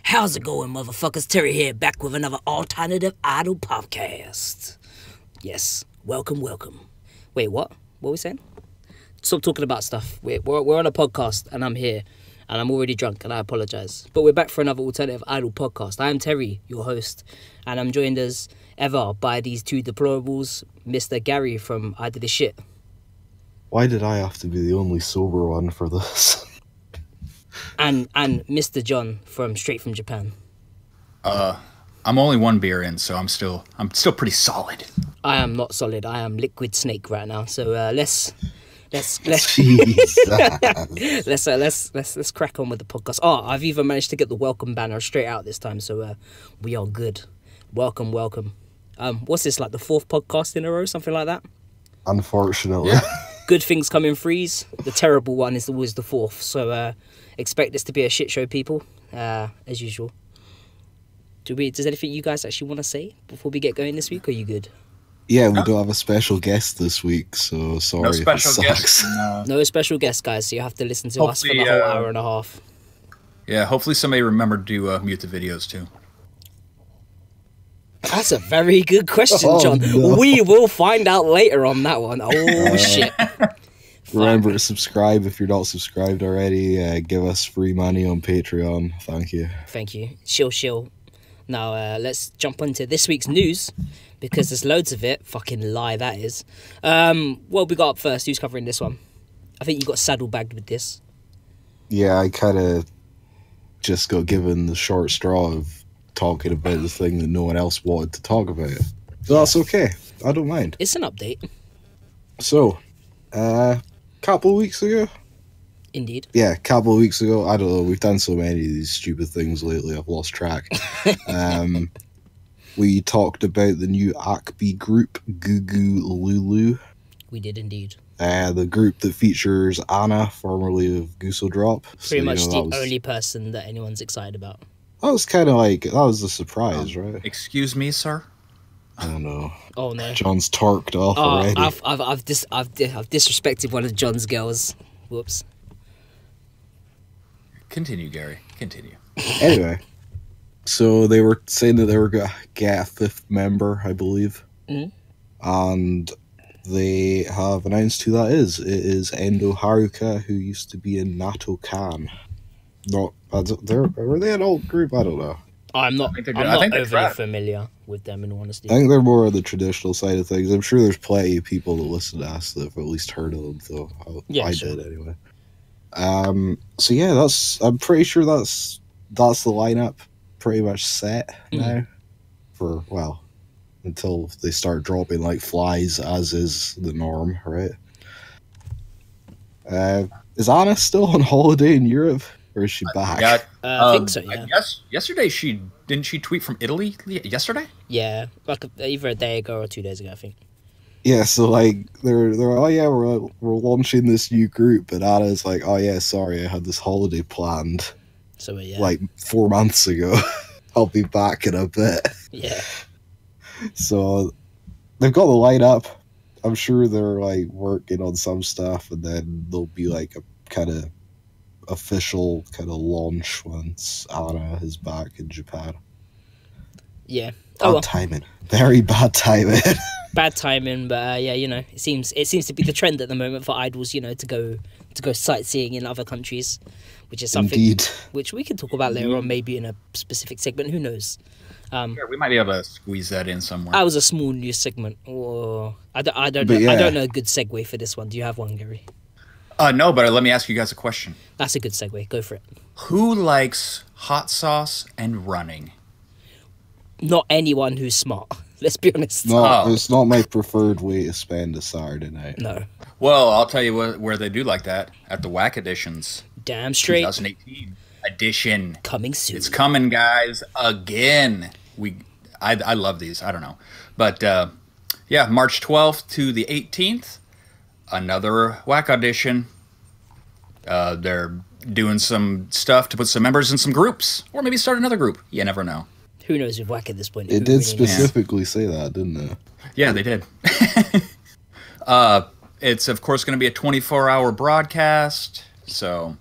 How's it going, motherfuckers? Terry here, back with another alternative idol podcast. Yes, welcome. Wait, what? What were we saying? Stop talking about stuff. We're on a podcast, and I'm here, and I'm already drunk, and I apologise. But we're back for another alternative idol podcast. I am Terry, your host, and I'm joined as ever by these two deplorables, Mr. Gary from I Did This Shit. Why did I have to be the only sober one for this? And Mr. John from Straight from Japan. I'm only one beer in, so I'm still pretty solid. I am not solid. I am liquid snake right now. So let's Jesus. let's crack on with the podcast. Oh, I've even managed to get the welcome banner straight out this time, so we are good. Welcome. What's this, like the fourth podcast in a row, something like that? Unfortunately. Yeah. Good things come in threes. The terrible one is always the fourth. So expect this to be a shit show, people, as usual. Does anything you guys actually want to say before we get going this week? Or are you good? Yeah, we don't have a special guest this week, so sorry. No if special it sucks. guest. No special guest, guys. So you have to listen to us for the whole hour and a half. Yeah, hopefully somebody remembered to mute the videos too. That's a very good question, John. No. We will find out later on that one. Oh, shit. Remember to subscribe if you're not subscribed already. Give us free money on Patreon. Thank you. Thank you. Shill. Now, let's jump onto this week's news, because there's loads of it. Fucking lie, that is. What we got up first? Who's covering this one? I think you got saddlebagged with this. Yeah, I kind of just got given the short straw of talking about the thing that no one else wanted to talk about. So that's okay. I don't mind. It's an update. So, couple of weeks ago? Indeed. Yeah, a couple of weeks ago. I don't know. We've done so many of these stupid things lately. I've lost track. We talked about the new ACB group, Goo Goo Lulu. We did indeed. The group that features Anna, formerly of Goosel Drop. Pretty much the only person that anyone's excited about. That was kind of like, that was a surprise, right? Excuse me, sir? Oh no. Oh no. John's torqued off already. I've disrespected one of John's girls. Whoops. Continue, Gary. Continue. Anyway, so they were saying that they were going to get a fifth member, I believe. Mm-hmm. And they have announced who that is. It is Endo Haruka, who used to be in Nato Kan. Were they an old group? I don't know. I'm not overly familiar with them, in honesty. I think they're more on the traditional side of things. I'm sure there's plenty of people that listen to us that have at least heard of them, though. I did anyway. So yeah, I'm pretty sure that's the lineup pretty much set now. Until they start dropping like flies, as is the norm, right? Is Anna still on holiday in Europe? Or is she back? I think so, yeah. I guess yesterday didn't she tweet from Italy yesterday? Yeah, like either a day ago or 2 days ago, I think. Yeah, so like they're oh yeah, we're launching this new group, but Anna's like, oh yeah, sorry, I had this holiday planned. So yeah, like 4 months ago. I'll be back in a bit. Yeah. So they've got the lineup. I'm sure they're like working on some stuff, and then there'll be like a kind of official kind of launch once Anna is back in Japan. Yeah. Bad timing. Very bad timing. Bad timing, but yeah, it seems to be the trend at the moment for idols, to go sightseeing in other countries, which is something which we can talk about later on, maybe in a specific segment. Who knows? Yeah, we might be able to squeeze that in somewhere. That was a small news segment, or I don't know a good segue for this one. Do you have one, Gary? No, but let me ask you guys a question. That's a good segue. Go for it. Who likes hot sauce and running? Not anyone who's smart. Let's be honest. No, it's not my preferred way to spend a Saturday night. No. Well, I'll tell you where they do like that. At the Whack Editions. Damn straight. 2018 edition. Coming soon. It's coming, guys. Again. I love these. I don't know. But, yeah, March 12th to the 18th. Another Whack Audition. They're doing some stuff to put some members in some groups. Or maybe start another group. You never know. Who knows with Whack at this point? It did specifically say that, didn't it? Yeah, they did. It's, of course, going to be a 24-hour broadcast. So,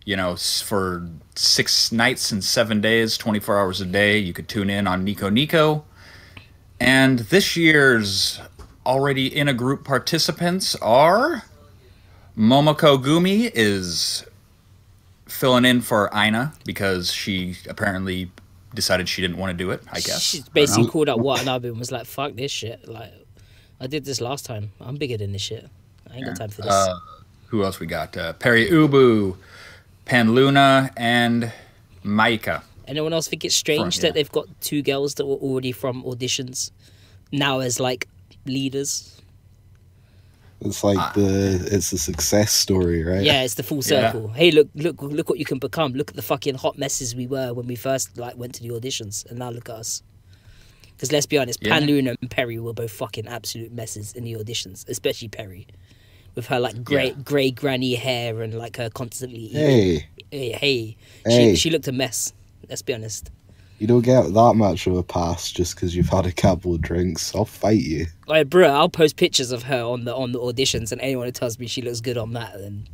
you know, for 6 nights and 7 days, 24 hours a day, you could tune in on Nico Nico. And this year's already in a group participants are Momoko Gumi is filling in for Aina because she apparently decided she didn't want to do it, I guess. She's basically called up Watanabe and was like, fuck this shit. Like, I did this last time. I'm bigger than this shit. I ain't got time for this. Who else we got? Perry Ubu, Pan Luna, and Maika. Anyone else think it's strange that they've got 2 girls that were already from auditions now as, like, leaders? It's like it's a success story, right? Yeah, it's the full circle. Yeah. Hey, look what you can become. Look at the fucking hot messes we were when we first like went to the auditions, and now look at us. Because let's be honest, Pan Luna and Perry were both fucking absolute messes in the auditions, especially Perry, with her like grey granny hair and like her constantly eating. Hey. She looked a mess. Let's be honest. You don't get that much of a pass just because you've had a couple of drinks. I'll fight you. Like, bro, I'll post pictures of her on the auditions, and anyone who tells me she looks good on that, then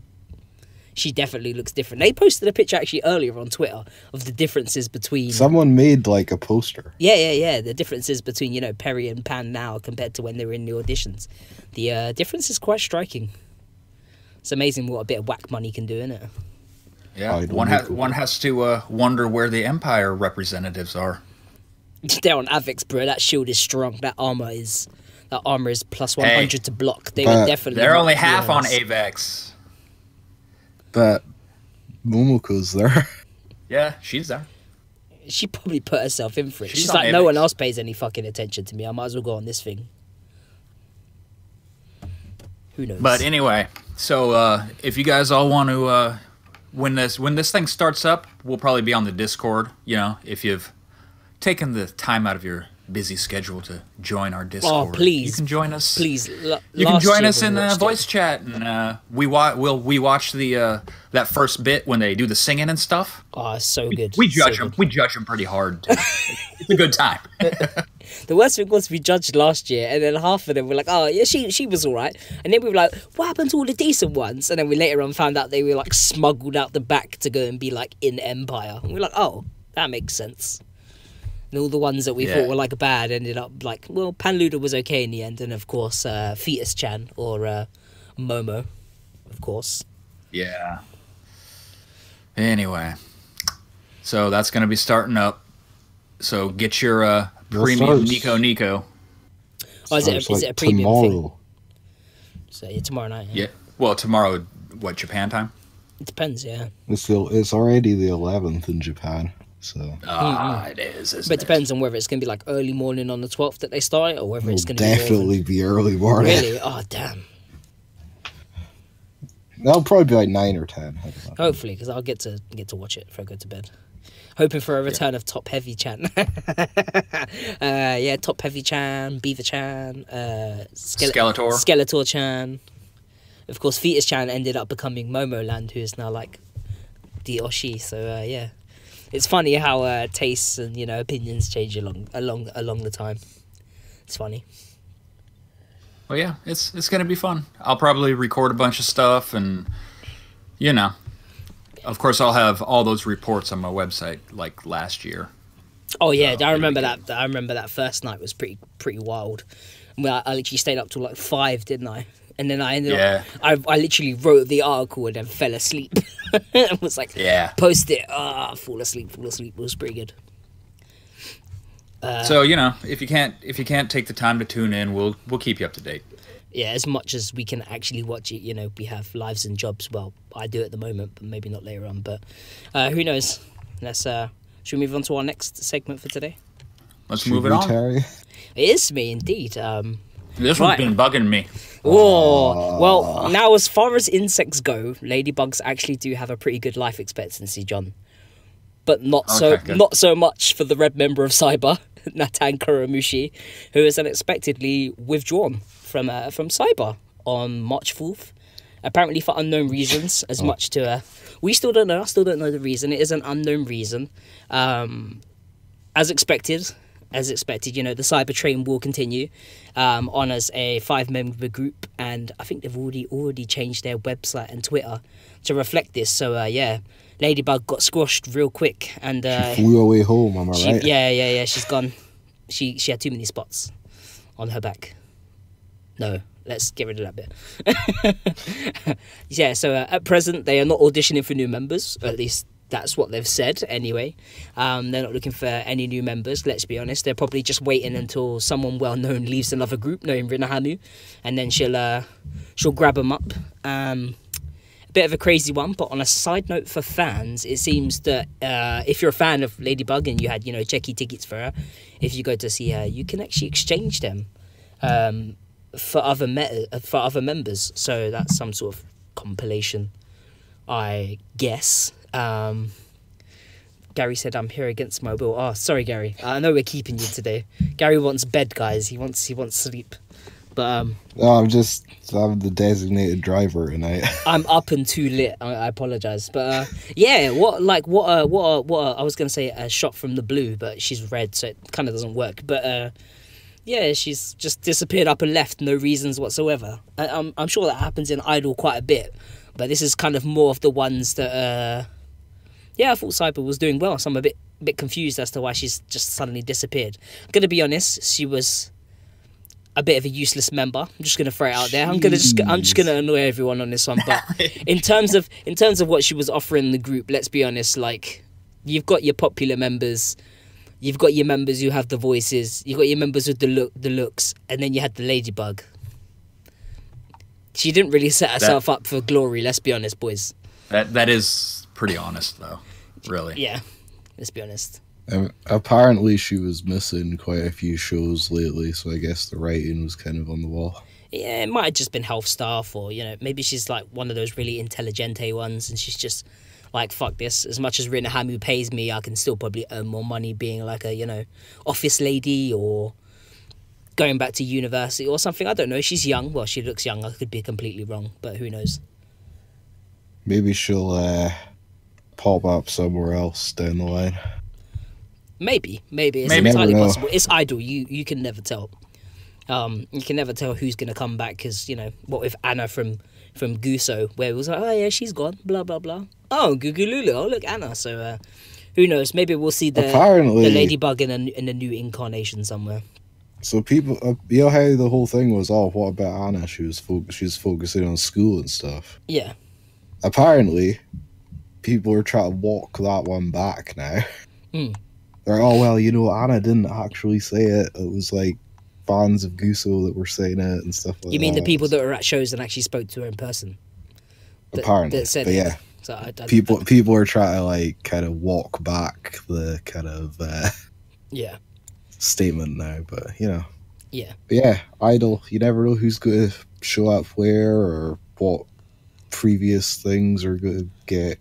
she definitely looks different. They posted a picture actually earlier on Twitter of the differences between... Someone made, like, a poster. Yeah. The differences between, you know, Perry and Pan now compared to when they were in the auditions. The difference is quite striking. It's amazing what a bit of whack money can do, innit? Yeah, one has to wonder where the Empire representatives are. They're on Avex, bro. That shield is strong. That armor is plus 100 to block. They would definitely. They're only half on Avex. But Momoko's there. Yeah, she's there. She probably put herself in for it. She's like, no one else pays any fucking attention to me. I might as well go on this thing. Who knows? But anyway, so if you guys all want to. When this thing starts up, we'll probably be on the Discord. You know, if you've taken the time out of your busy schedule to join our Discord, please, you can join us. Please, you can join us in voice chat, and we watch the that first bit when they do the singing and stuff. Oh, it's so good. We judge them. We judge them pretty hard. It's a good time. The worst thing was we judged last year, and then half of them were like, "Oh, yeah, she was all right," and then we were like, "What happened to all the decent ones?" And then we later on found out they were like smuggled out the back to go and be like in Empire. And we were like, "Oh, that makes sense." And all the ones that we thought were like bad ended up like, well, Panluda was okay in the end, and of course, Fetus Chan or Momo, of course. Yeah. Anyway, so that's gonna be starting up. So get your premium Nico. Oh, is it a premium thing? So yeah, tomorrow night. Yeah. Well, tomorrow, what, Japan time? It depends. Yeah. It's already the 11th in Japan. So it is. But it depends on whether it's going to be like early morning on the 12th that they start, or whether it's going to definitely be early morning. Really? Oh damn. That'll probably be like 9 or 10. Hopefully, because I'll get to watch it before I go to bed. Hoping for a return of Top Heavy Chan. Top Heavy Chan, Beaver Chan, Skeletor Chan. Of course, Fetus Chan ended up becoming Momoland, who is now like the Oshi. So yeah, it's funny how tastes and opinions change along the time. It's funny. Well, yeah, it's gonna be fun. I'll probably record a bunch of stuff, and of course, I'll have all those reports on my website like last year. Oh yeah, I remember that. I remember that first night was pretty wild. I literally stayed up till like 5, didn't I? And then I ended up. I literally wrote the article and then fell asleep. It was like, post it. Fall asleep. It was pretty good. So if you can't take the time to tune in, we'll keep you up to date. Yeah, as much as we can actually watch it, we have lives and jobs. Well, I do at the moment, but maybe not later on. But who knows? Should we move on to our next segment for today? Let's move it on. Terry? It is me, indeed. This one's been bugging me. Oh, well, now as far as insects go, ladybugs actually do have a pretty good life expectancy, John. But not so much for the red member of Cyber, Natan Kuramushi, who is unexpectedly withdrawn from Cyber on March 4th. Apparently for unknown reasons, as much to... we still don't know. I still don't know the reason. It is an unknown reason. As expected, the Cyber train will continue on as a 5-member group, and I think they've already changed their website and Twitter to reflect this. So, Ladybug got squashed real quick, and she flew away home. Am I right? Yeah. She's gone. She had too many spots on her back. No, let's get rid of that bit. Yeah. So at present, they are not auditioning for new members. At least that's what they've said. Anyway, they're not looking for any new members. Let's be honest. They're probably just waiting until someone well known leaves another group, knowing Rinahamu, and then she'll grab them up. Bit of a crazy one, but on a side note for fans, it seems that if you're a fan of Ladybug and you had, checky tickets for her, if you go to see her, you can actually exchange them for other members. So that's some sort of compilation, I guess. Gary said, "I'm here against my will." Oh, sorry, Gary. I know we're keeping you today. Gary wants bed, guys. He wants sleep. But no, I'm the designated driver tonight. I'm up and too lit. I apologize, but yeah. What I was gonna say a shot from the blue, but she's red, so it kind of doesn't work. But yeah, she's just disappeared up and left, no reasons whatsoever. I'm sure that happens in Idol quite a bit, but this is kind of more of the ones that yeah, I thought Cyber was doing well, so I'm a bit confused as to why she's just suddenly disappeared. I'm gonna be honest, she was a bit of a useless member. I'm just gonna throw it out there. I'm just gonna annoy everyone on this one. But in terms of what she was offering the group, let's be honest. Like, you've got your popular members, you've got your members who have the voices, you've got your members with the looks, and then you had the Ladybug. She didn't really set herself up for glory. Let's be honest, boys. That is pretty honest, though. Really. Yeah. Let's be honest. Apparently she was missing quite a few shows lately, so I guess the writing was kind of on the wall. Yeah, it might have just been health stuff, or maybe she's like one of those really intelligente ones, and she's just like, fuck this. As much as Rinahamu pays me, I can still probably earn more money being like a office lady or going back to university or something. I don't know. She's young. Well, she looks young. I could be completely wrong, but who knows? Maybe she'll pop up somewhere else down the line. Maybe it's entirely possible. It's Idol. You can never tell. You can never tell who's gonna come back, because what with Anna from Guso, where it was like, oh yeah, she's gone, blah blah blah. Oh, Gugululu, oh look, Anna. So who knows? Maybe we'll see the Ladybug in a new incarnation somewhere. So people, how the whole thing was, oh, what about Anna? She was focusing on school and stuff. Yeah. Apparently, people are trying to walk that one back now. They're, oh, well, Anna didn't actually say it. It was like fans of Guso that were saying it and stuff like that. You mean the people that were at shows and actually spoke to her in person? Apparently. That said but yeah. So people are trying to like kind of walk back the kind of yeah statement now, but yeah. But yeah, Idol, you never know who's going to show up where or what previous things are going to get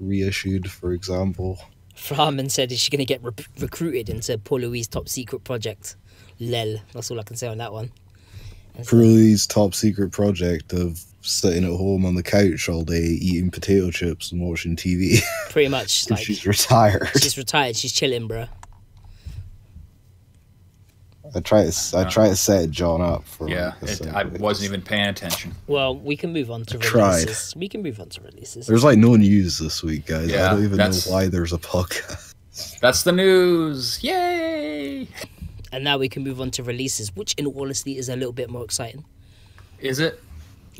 reissued, for example. Frahman said, is she going to get recruited into Paul Louis' top secret project? Lel. That's all I can say on that one. Paul Louis' top secret project of sitting at home on the couch all day eating potato chips and watching TV. Pretty much. Like, she's retired. She's retired. She's chilling, bro. I try to set John up for. Yeah, I wasn't even paying attention. Well, we can move on to releases. We can move on to releases. There's like no news this week, guys. Yeah, I don't even know why there's a podcast. That's the news. Yay! And now we can move on to releases, which in all honesty is a little bit more exciting. Is it?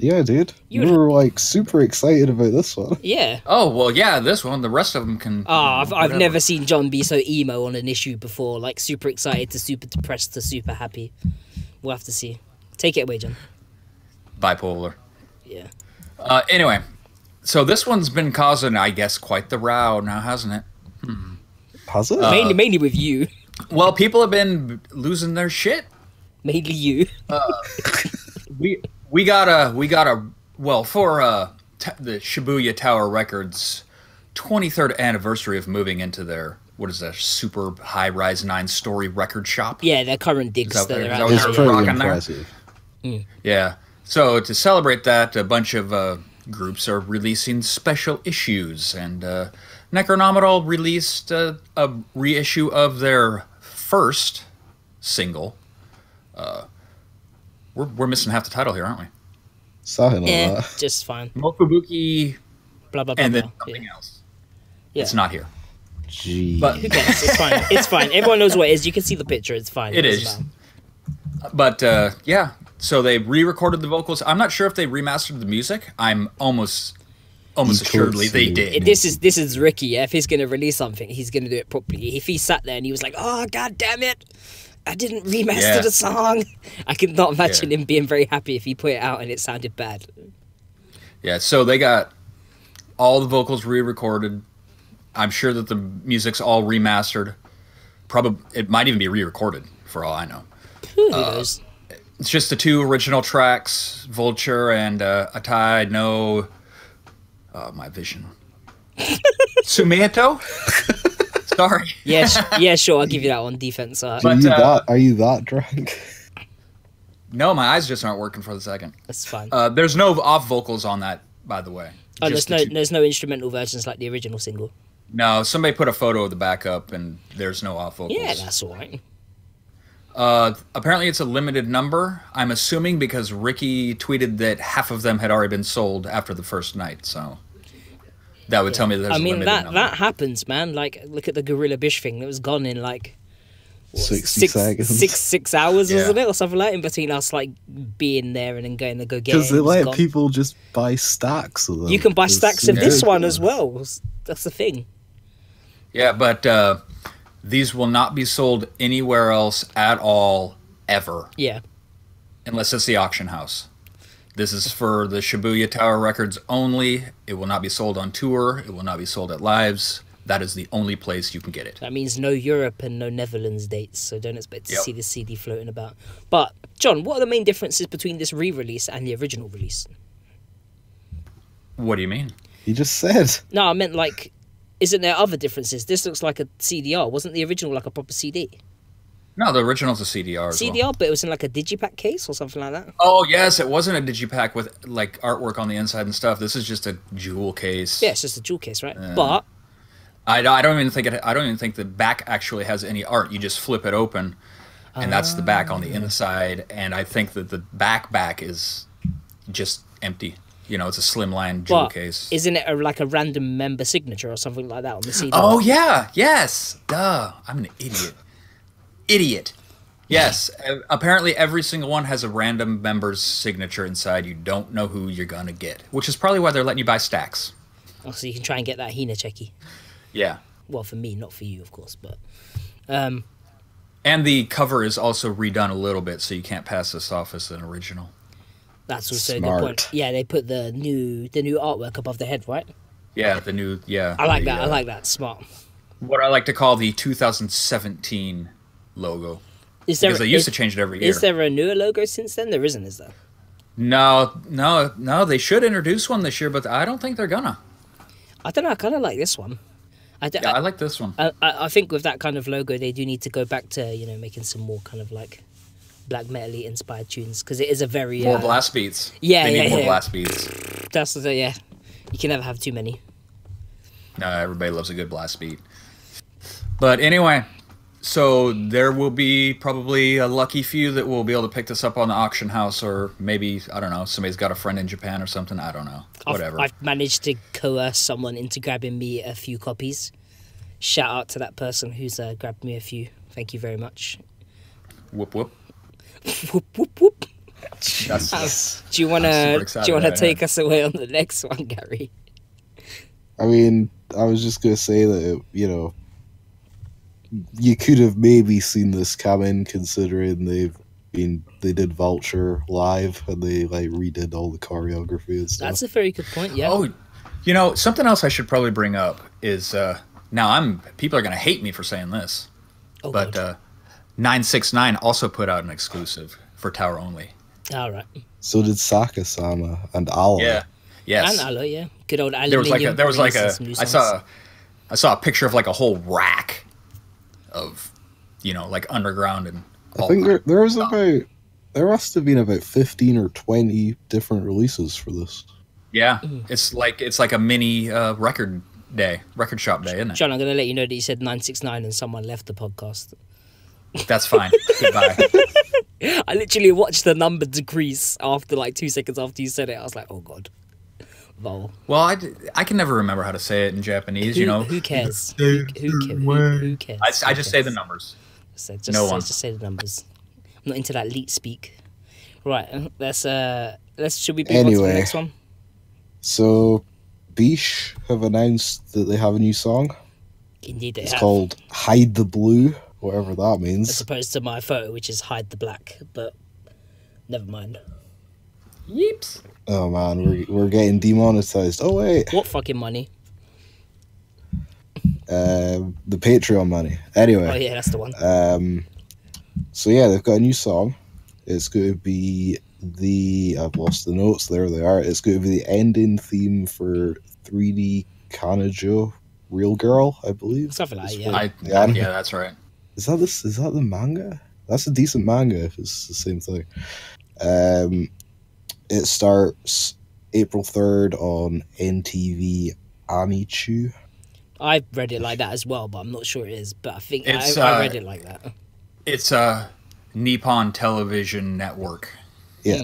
Yeah, dude. You were like super excited about this one. Yeah. Oh, well, yeah, this one. The rest of them can... I've never seen John be so emo on an issue before. Like, super excited to super depressed to super happy. We'll have to see. Take it away, John. Bipolar. Yeah. Anyway, so this one's been causing, I guess, quite the row now, hasn't it? Has it? Mainly with you. Well, people have been losing their shit. Mainly you. We got a well, for the Shibuya Tower Records 23rd anniversary of moving into their, what is that, super high-rise 9-story record shop? Yeah, their current digs that they're at. It's pretty impressive. Yeah. So to celebrate that, a bunch of groups are releasing special issues, and Necronomital released a reissue of their first single. We're missing half the title here, aren't we? Something like that. Just fine. Mokubuki, blah, blah, blah, and then blah. something else. Yeah. It's not here. Gee. But Who cares? It's fine. It's fine. Everyone knows what it is. You can see the picture. It's fine. It doesn't is. matter. But yeah, so they re-recorded the vocals. I'm not sure if they remastered the music. I'm almost assuredly they did. This is Ricky. Yeah? If he's gonna release something, he's gonna do it properly. If he sat there and he was like, "Oh God damn it, I didn't remaster the song," I could not imagine him being very happy if he put it out and it sounded bad. Yeah, so they got all the vocals re-recorded. I'm sure that the music's all remastered. Probably it might even be re-recorded for all I know. Who knows? It's just the 2 original tracks, Vulture and A Tide No. My vision. Sumeto? Sorry. Yeah, sure. I'll give you that one. Defense. Are you that drunk? No, my eyes just aren't working for the second. That's fine. There's no off vocals on that, by the way. Oh, there's no instrumental versions like the original single. No, somebody put a photo of the backup, and there's no off vocals. Yeah, that's all right. Apparently, it's a limited number. I'm assuming because Ricky tweeted that half of them had already been sold after the first night, so that would tell me that there's a limited number. That happens, man. Like, look at the Gorilla Bish thing. That was gone in like 60 seconds. 6 hours, wasn't it, or something like that, in between us like being there and then going to go get it. Because they let people just buy stacks of them. You can buy stacks of this one as well. That's the thing. Yeah, but these will not be sold anywhere else at all, ever. Yeah. Unless it's the auction house. This is for the Shibuya Tower Records only. It will not be sold on tour. It will not be sold at lives. That is the only place you can get it. That means no Europe and no Netherlands dates, so don't expect to see the CD floating about. But, John, what are the main differences between this re-release and the original release? What do you mean? You just said. No, I meant like... Isn't there other differences? This looks like a CDR. Wasn't the original like a proper CD? No, the original's a CDR as CDR, but it was in like a digipack case or something like that? Oh, yes, it wasn't a digipack with like artwork on the inside and stuff. This is just a jewel case. Yeah, it's just a jewel case, right? But I don't even think the back actually has any art. You just flip it open, and that's the back on the inside. And I think that the back is just empty. You know, it's a slimline jewel case. Isn't it like a random member signature or something like that on the CD? Oh, yeah. Yes. Duh. I'm an idiot. Yes. Apparently every single one has a random member's signature inside. You don't know who you're going to get, which is probably why they're letting you buy stacks. Oh, so you can try and get that Hina checky. Yeah. Well, for me, not for you, of course, but... And the cover is also redone a little bit, so you can't pass this off as an original. That's also a good point. Yeah, they put the new artwork above the head, right? Yeah, the new, yeah. I like that. I like that. Smart. What I like to call the 2017 logo. Because they used to change it every year. Is there a newer logo since then? There isn't, is there? No. They should introduce one this year, but I don't think they're gonna. I don't know. I kind of like this one. I like this one. I think with that kind of logo, they do need to go back to making some more kind of like black metal-y inspired tunes, because it is a very more blast beats. Yeah, they need more yeah. blast beats. That's yeah. You can never have too many. No, everybody loves a good blast beat. But anyway, so there will be probably a lucky few that will be able to pick this up on the auction house, or maybe, I don't know, somebody's got a friend in Japan or something. I don't know. Whatever. I've managed to coerce someone into grabbing me a few copies. Shout out to that person who's grabbed me a few. Thank you very much. Whoop whoop. Whoop whoop whoop. Do you wanna take us away on the next one, Gary? I mean, I was just gonna say that you could have maybe seen this coming, considering they did Vulture live and they like redid all the choreography and stuff. That's a very good point. Yeah. Oh, something else I should probably bring up is people are gonna hate me for saying this, but 969 also put out an exclusive for Tower only. All right. So did Saka-sama and Ala. Yeah. Yes. And Ala, yeah. Good old There was like a. I I saw a picture of like a whole rack of, like underground and. I think there must have been about 15 or 20 different releases for this. Yeah, it's like a mini record shop day, isn't it? John, I'm going to let you know that you said 969 and someone left the podcast. That's fine. Goodbye. I literally watched the number decrease after like 2 seconds after you said it. I was like, oh God. Vol. Well, I can never remember how to say it in Japanese. Who cares? Who cares? I just say the numbers. Just say the numbers. I'm not into that leet speak. Right, let's should we move on to the next one? So, Bish have announced that they have a new song. Indeed, they it's have. Called "Hide the Blue," whatever that means. As opposed to my photo, which is "Hide the Black," but never mind. Yeeps. Oh man, we're getting demonetized. Oh wait, what fucking money? The Patreon money. Anyway. Oh yeah, that's the one. So yeah, they've got a new song. It's going to be I've lost the notes. There they are. It's going to be the ending theme for 3D Kanajo Real Girl, I believe. Something like that. Yeah. Yeah, that's right. Is that the manga? That's a decent manga if it's the same thing. It starts April 3rd on NTV Anichu. I read it like that as well, but I'm not sure it is. But I think I read it like that. It's a Nippon Television Network. Yeah.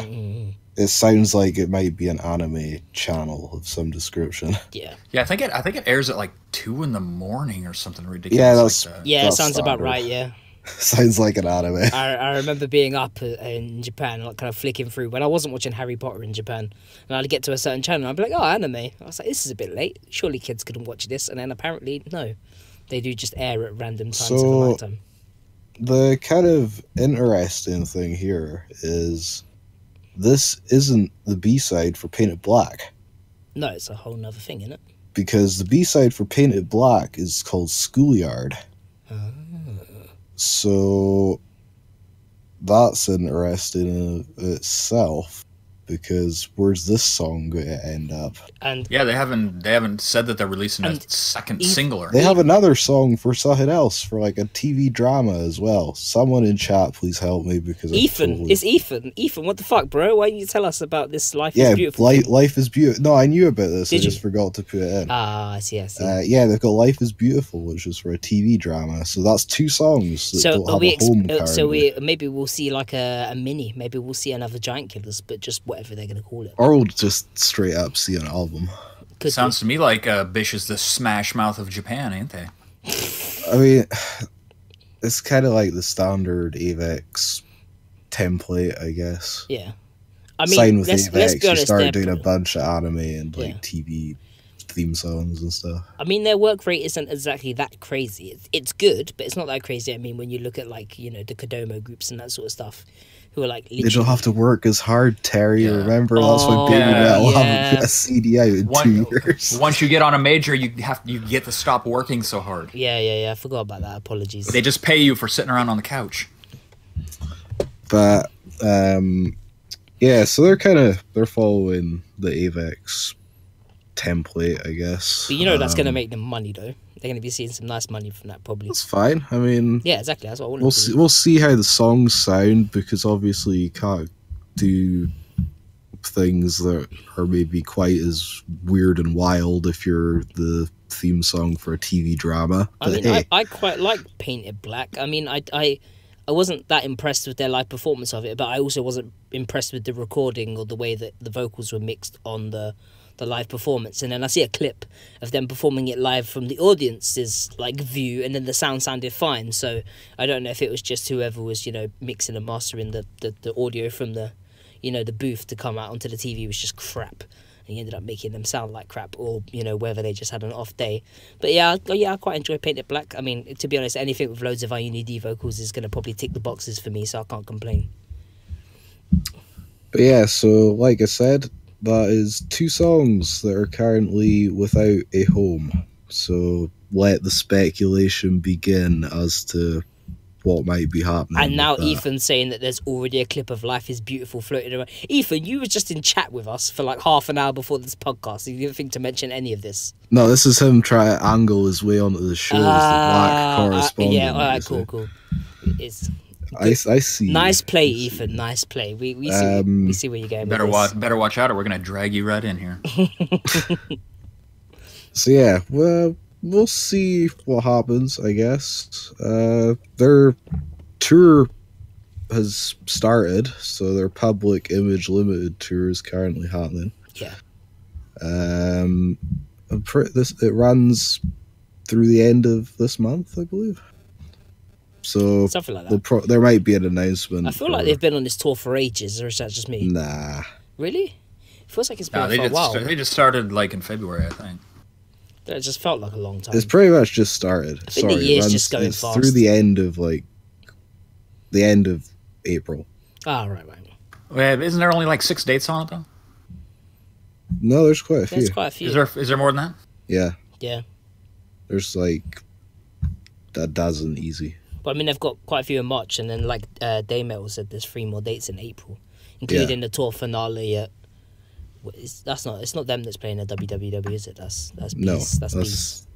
It sounds like it might be an anime channel of some description. Yeah. Yeah, I think it airs at like 2 a.m. or something ridiculous. Yeah, like that. Yeah, it sounds about right. Yeah. Sounds like an anime. I remember being up in Japan, like kind of flicking through when I wasn't watching Harry Potter in Japan, and I'd get to a certain channel, and I'd be like, "Oh, anime." I was like, "This is a bit late. Surely kids couldn't watch this." And then apparently, no, they do just air at random times of the night time. The kind of interesting thing here is this isn't the B-side for Painted Black. No, it's a whole nother thing, isn't it? Because the B-side for Painted Black is called Schoolyard. So that's interesting in itself, because where's this song going to end up? And yeah, they haven't said that they're releasing a second single. They have another song for something else, for like a TV drama as well. Someone in chat, please help me, because it's Ethan. Ethan, what the fuck, bro? Why didn't you tell us about this Life is Beautiful? Life is Beautiful. No, I knew about this. I just forgot to put it in. I see. Yeah, they've got Life is Beautiful, which is for a TV drama. So that's 2 songs that don't have a home currently. So maybe we'll see like a mini. Maybe we'll see another Giant Killers, but just whatever they're going to call it. Or we'll just straight up see an album. Sounds to me like Bish is the Smash Mouth of Japan, ain't they? I mean, it's kind of like the standard Avex template, I guess. Yeah. I mean, sign with let's Avex, be honest, you start doing a bunch of anime and like TV theme songs and stuff. I mean, their work rate isn't exactly that crazy. It's good, but it's not that crazy. I mean, when you look at like, the Kodomo groups and that sort of stuff, who are like they don't have to work as hard, Terry. Yeah. Remember, that's why Baby Metal have a CD out in 2 years. Once you get on a major, you get to stop working so hard. Yeah. I forgot about that. Apologies. They just pay you for sitting around on the couch. But yeah, so they're following the Avex template, I guess. But that's going to make them money, though. They're going to be seeing some nice money from that, probably. That's fine. I mean, yeah, exactly. That's what I want. We'll see how the songs sound, because obviously you can't do things that are maybe quite as weird and wild if you're the theme song for a TV drama. But I quite like Painted Black. I mean, I wasn't that impressed with their live performance of it, but I also wasn't impressed with the recording or the way that the vocals were mixed on the live performance. And then I see a clip of them performing it live from the audience's like view, and then the sound sounded fine. So I don't know if it was just whoever was mixing and mastering the audio from the the booth to come out onto the TV was just crap, and he ended up making them sound like crap, or whether they just had an off day. But yeah, I quite enjoy Painted Black. I mean, to be honest, anything with loads of IUND vocals is going to probably tick the boxes for me, so I can't complain. But yeah, so like I said, that is 2 songs that are currently without a home. So let the speculation begin as to what might be happening. And now Ethan's saying that there's already a clip of Life is Beautiful floating around. Ethan, you were just in chat with us for like half an hour before this podcast. You didn't think to mention any of this. No, this is him trying to angle his way onto the show as the black correspondent. Yeah, all right, cool. I see. Nice play, Ethan. Nice play. We see where you're going. Better watch out, or we're gonna drag you right in here. So yeah, well, we'll see what happens, I guess. Their tour has started, so their Public Image Limited tour is currently happening. Yeah. It runs through the end of this month, I believe. So something like that. There might be an announcement. I feel like they've been on this tour for ages, or is that just me? Nah. Really? It feels like it's been for a while. They just started like in February, I think. It just felt like a long time. It's pretty much just started. I think the year's just going fast. Through the end of April. Ah, right. Wait, isn't there only like 6 dates on it though? No, there's quite a few. There's quite a few. Is there more than that? Yeah. Yeah. There's like a dozen easy. But I mean, they've got quite a few in March, and then like Daymetal said, there's 3 more dates in April, including the tour finale at. It's not them that's playing at WWW, is it? That's Beast. No, that's Beast.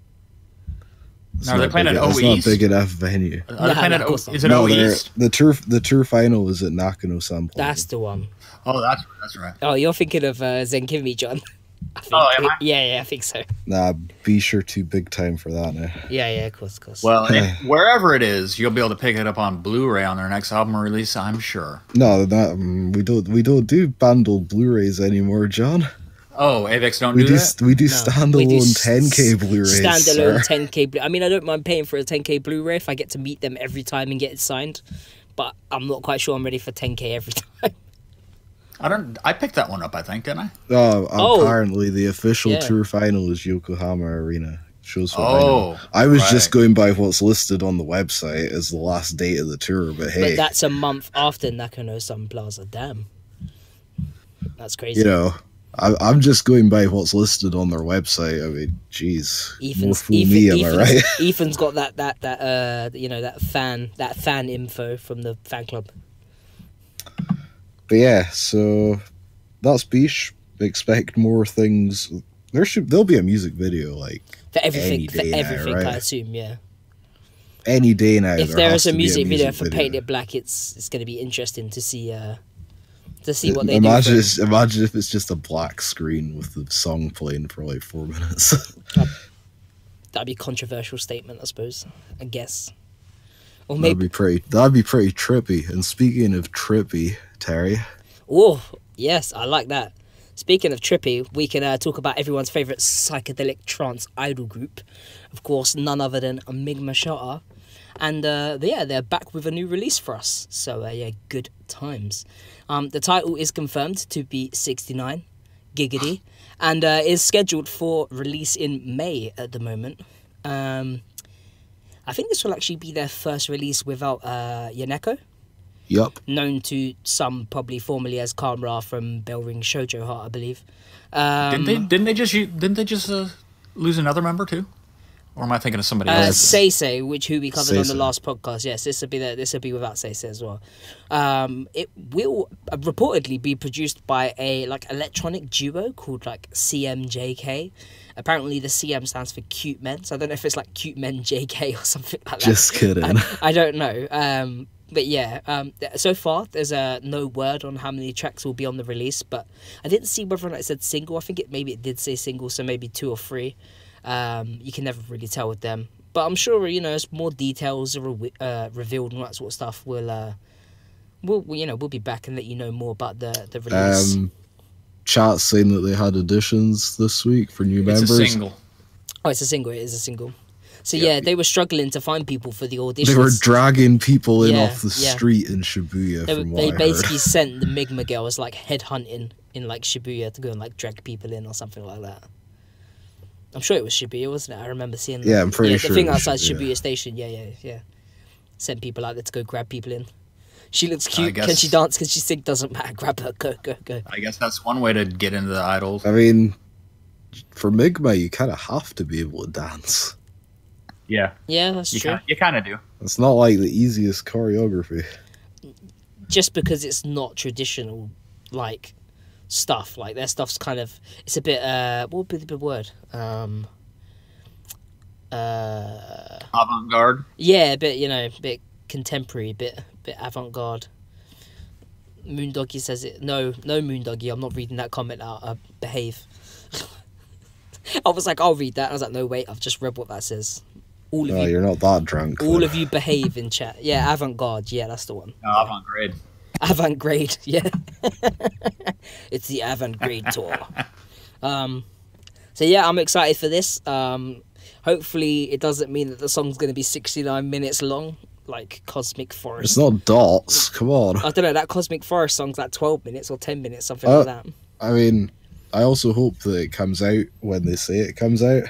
No, are they playing at O East? It's not a big enough venue. Are they playing at is it no, O East? The tour final is at Nakano-san. That's the one. Oh, that's right. Oh, you're thinking of Zenkimi, John. I think. Oh, am I? Yeah, I think so. Nah, be sure too big time for that now. Yeah, of course. Well, wherever it is, you'll be able to pick it up on Blu-ray on their next album release, I'm sure. No, we don't do bundled Blu-rays anymore, John. Oh, Avex don't do that? We do standalone 10K Blu-rays. Standalone 10K Blu-ray. I mean, I don't mind paying for a 10K Blu-ray if I get to meet them every time and get it signed, but I'm not quite sure I'm ready for 10K every time. I picked that one up, I think, didn't I? Apparently the official tour final is Yokohama Arena. Shows what I was just going by what's listed on the website as the last date of the tour, but hey. But that's a month after Nakano-san Plaza. Damn. That's crazy. You know, I'm just going by what's listed on their website. I mean, jeez. Am I right? Ethan's got that fan info from the fan club. But yeah, so that's Bish. Expect more things. There'll be a music video like for everything. Now, right? I assume, yeah. Any day now. If there is a music video for Paint It Black, it's going to be interesting to see what they do. Imagine if it's just a black screen with the song playing for like 4 minutes. That'd be a controversial statement, I suppose. I guess. Or maybe that'd be pretty trippy. And speaking of trippy, Terry. Oh, yes, I like that. Speaking of trippy, we can talk about everyone's favourite psychedelic trance idol group. Of course, none other than Migma Shata. And they're back with a new release for us. So, good times. The title is confirmed to be 69, Giggity, and is scheduled for release in May at the moment. I think this will actually be their first release without Yaneko. Yup. Known to some probably formerly as Kamra from Bell Ring Shoujo Heart, I believe. Didn't they just lose another member too? Or am I thinking of somebody else? Seisei, who we covered on the last podcast. Yes, this will be without Seisei as well. It will reportedly be produced by a electronic duo called CMJK. Apparently the CM stands for Cute Men, so I don't know if it's like Cute Men JK or something like that. Just kidding. I don't know. But yeah, so far there's no word on how many tracks will be on the release, but I didn't see whether or not it said single. I think maybe it did say single, so maybe 2 or 3. You can never really tell with them, but I'm sure as more details are revealed and that sort of stuff, we'll be back and let you know more about the release. Chat saying that they had auditions this week for new members. It's a single. Oh, it's a single. It is a single. So yeah, they were struggling to find people for the auditions. They were dragging people in off the street in Shibuya. They basically sent the Migma girls headhunting in Shibuya to go and drag people in or something like that. I'm sure it was Shibuya, wasn't it? I remember seeing Yeah, I'm pretty sure the thing outside Shibuya Station. Yeah. Sent people out there to go grab people in. She looks cute. Can she dance? Can she sing? Doesn't matter. Grab her. Go. I guess that's one way to get into the idols. I mean, for Migma, you kind of have to be able to dance. Yeah. Yeah, that's true. You kind of do. It's not like the easiest choreography. Just because it's not traditional, stuff. Their stuff's kind of... It's a bit... what would be the good word? Avant-garde? Yeah, a bit, bit contemporary, bit avant-garde. Moondoggy says it. No, Moondoggy, I'm not reading that comment out. Behave. I was like, I'll read that. I was like, no, wait, I've just read what that says. All of you, you're not that drunk. All of you behave in chat. Yeah, avant-garde. Yeah, that's the one. No, avant-grade. Avant-grade, yeah. It's the avant-grade tour. So yeah, I'm excited for this. Hopefully it doesn't mean that the song's going to be 69 minutes long, like Cosmic Forest. It's not dots. Come on. I don't know, that Cosmic Forest song's like 12 minutes or 10 minutes, something like that. I mean, I also hope that it comes out when they say it comes out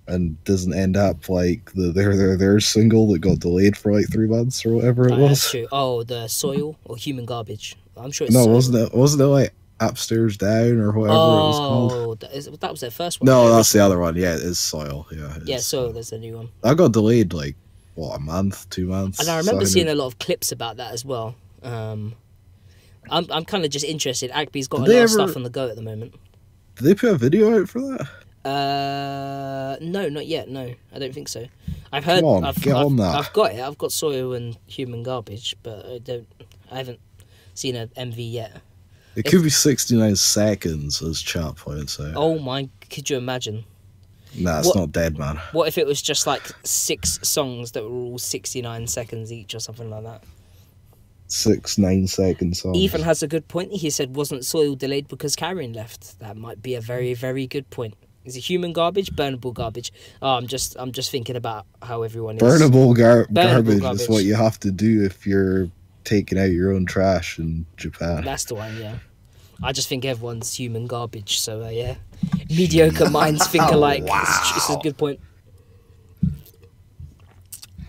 and doesn't end up like the There single that got delayed for like 3 months or whatever it was. That's true. Oh, the Soil or Human Garbage. I'm sure it's No, Soil. wasn't it like Upstairs Down or whatever it was called? Oh, that was their first one. No, that's the other one. Yeah, it is Soil. Yeah, Soil, there's a new one. That got delayed like, what, a month, 2 months? And I remember seeing a lot of clips about that as well. I'm kind of just interested. Agby's got a lot of stuff on the go at the moment. Did they put a video out for that? No, not yet. No, I don't think so. I've heard. Get on that. I've got it. I've got Soil and Human Garbage, but I haven't seen an MV yet. It could be 69 seconds, as chat points out. Oh my! Could you imagine? Nah, it's not dead, man. What if it was just like 6 songs that were all 69 seconds each or something like that? 6 9-second songs. Ethan has a good point. He said, wasn't Soil delayed because Karen left? That might be a very, very good point. Is it Human Garbage? Burnable Garbage? Oh, I'm just thinking about how everyone is. Burnable garbage is what you have to do if you're taking out your own trash in Japan. That's the one, yeah. I just think everyone's human garbage, so yeah. Mediocre minds think alike. Wow. It's a good point.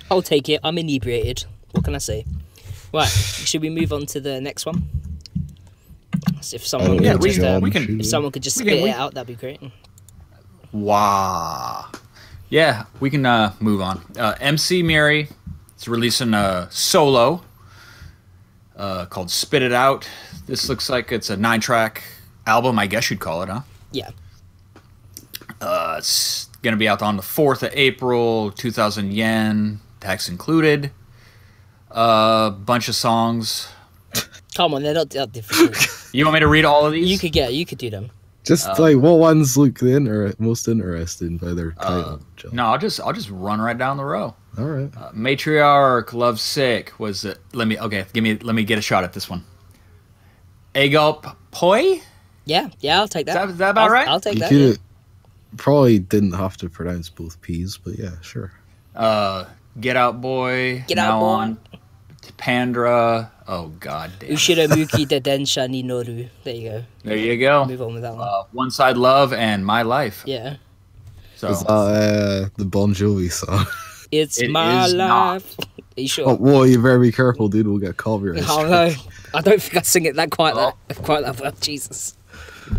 I'll take it. I'm inebriated. What can I say? Right, should we move on to the next one? If someone if someone could just spit it out, that'd be great. Wow. Yeah, we can move on. MC Mary is releasing a solo called Spit It Out. This looks like it's a 9-track album, I guess you'd call it, huh? Yeah. It's going to be out on the 4th of April, 2,000 yen, tax included. Bunch of songs. Come on, they're not that difficult. You want me to read all of these? You could do them. Just like what ones look most interesting by their title. No, I'll just run right down the row. All right. Matriarch, Love Sick was it? Let me get a shot at this one. Egulp Poi? Yeah, I'll take that. Is that about right? I'll take You that. could Yeah. probably didn't have to pronounce both P's, but yeah, sure. Get Out Boy. Get Out Boy. On. Pandra. Oh god damn. Ushiramuki de Densha ni Noru. There you go. There you go. Move on with that one. One Side Love and My Life. Yeah. So Is that the Bon Jovi song? It's It my is life. Are you sure? Oh, whoa, you better be careful, dude. We'll get copyright. Oh no, I don't think I sing it quite that well. Jesus.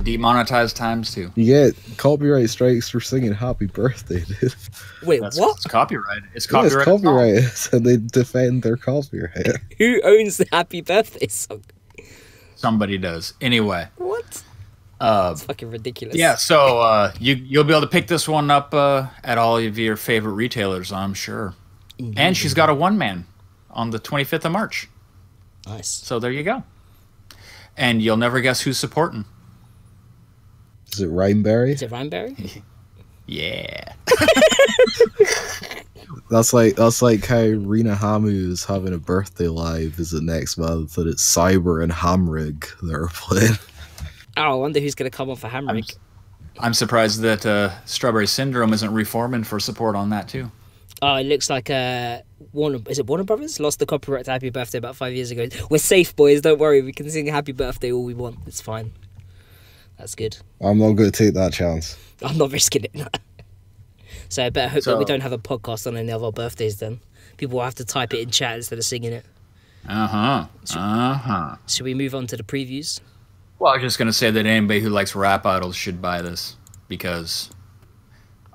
demonetized times 2. You get copyright strikes for singing "Happy Birthday," dude. Wait, what? It's copyright. It's Yeah, it's copyright. copyright, so they defend their copyright. Who owns the Happy Birthday song? Somebody does. Anyway. What? It's fucking ridiculous. Yeah, so you'll be able to pick this one up at all of your favorite retailers, I'm sure. Indeed. And she's got a one-man on the 25th of March. Nice. So there you go. And you'll never guess who's supporting. Is it Rhineberry? Is it Rhineberry? Yeah. That's like how Rina Hamu is having a birthday live. Is it next month? That it's Cyber and Hamrig that are playing. Oh, I wonder who's going to come on for Hamrick. I'm surprised that Strawberry Syndrome isn't reforming for support on that too. Oh, it looks like Warner Brothers lost the copyright to Happy Birthday about 5 years ago. We're safe, boys. Don't worry. We can sing Happy Birthday all we want. It's fine. That's good. I'm not going to take that chance. I'm not risking it. So I better hope that we don't have a podcast on any of our birthdays then. People will have to type it in chat instead of singing it. Should we move on to the previews? Well, I was just going to say that anybody who likes rap idols should buy this because,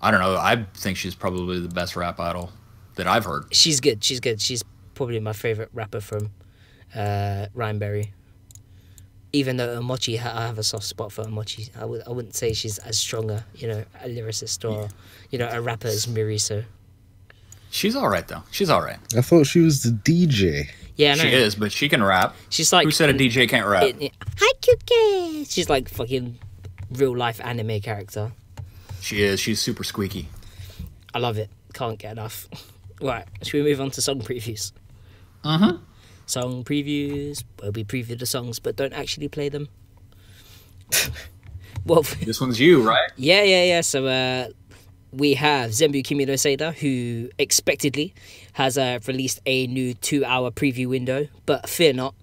I don't know, I think she's probably the best rap idol that I've heard. She's good. She's probably my favourite rapper from Rhineberry. Even though Omochi, I have a soft spot for Omochi. I wouldn't say she's as strong a lyricist or a rapper as Miri. So She's all right though. She's all right. I thought she was the DJ. yeah, I know. She is, but she can rap. She's like, Who said a DJ can't rap? Hi, Kuke. She's like fucking real life anime character. She is. She's super squeaky. I love it. Can't get enough. Right, should we move on to song previews? Song previews. Well, we preview the songs, but don't actually play them. Well, this one's you, right? Yeah. So we have Zenbu Kimi no Seida, who expectedly has released a new 2-hour preview window, but fear not,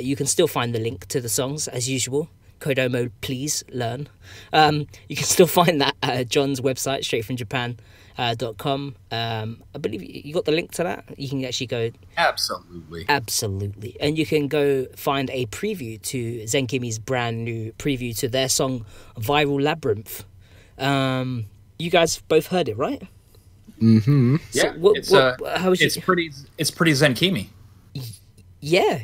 you can still find the link to the songs as usual. Kodomo, please learn. You can still find that at John's website, straightfromjapan.com. I believe you got the link to that. You can actually go. Absolutely. And you can go find a preview to Zen Kimi's brand new preview to their song Viral Labyrinth. You guys both heard it, right? Mm-hmm. Yeah. How is it's pretty Zen Kimi. Yeah.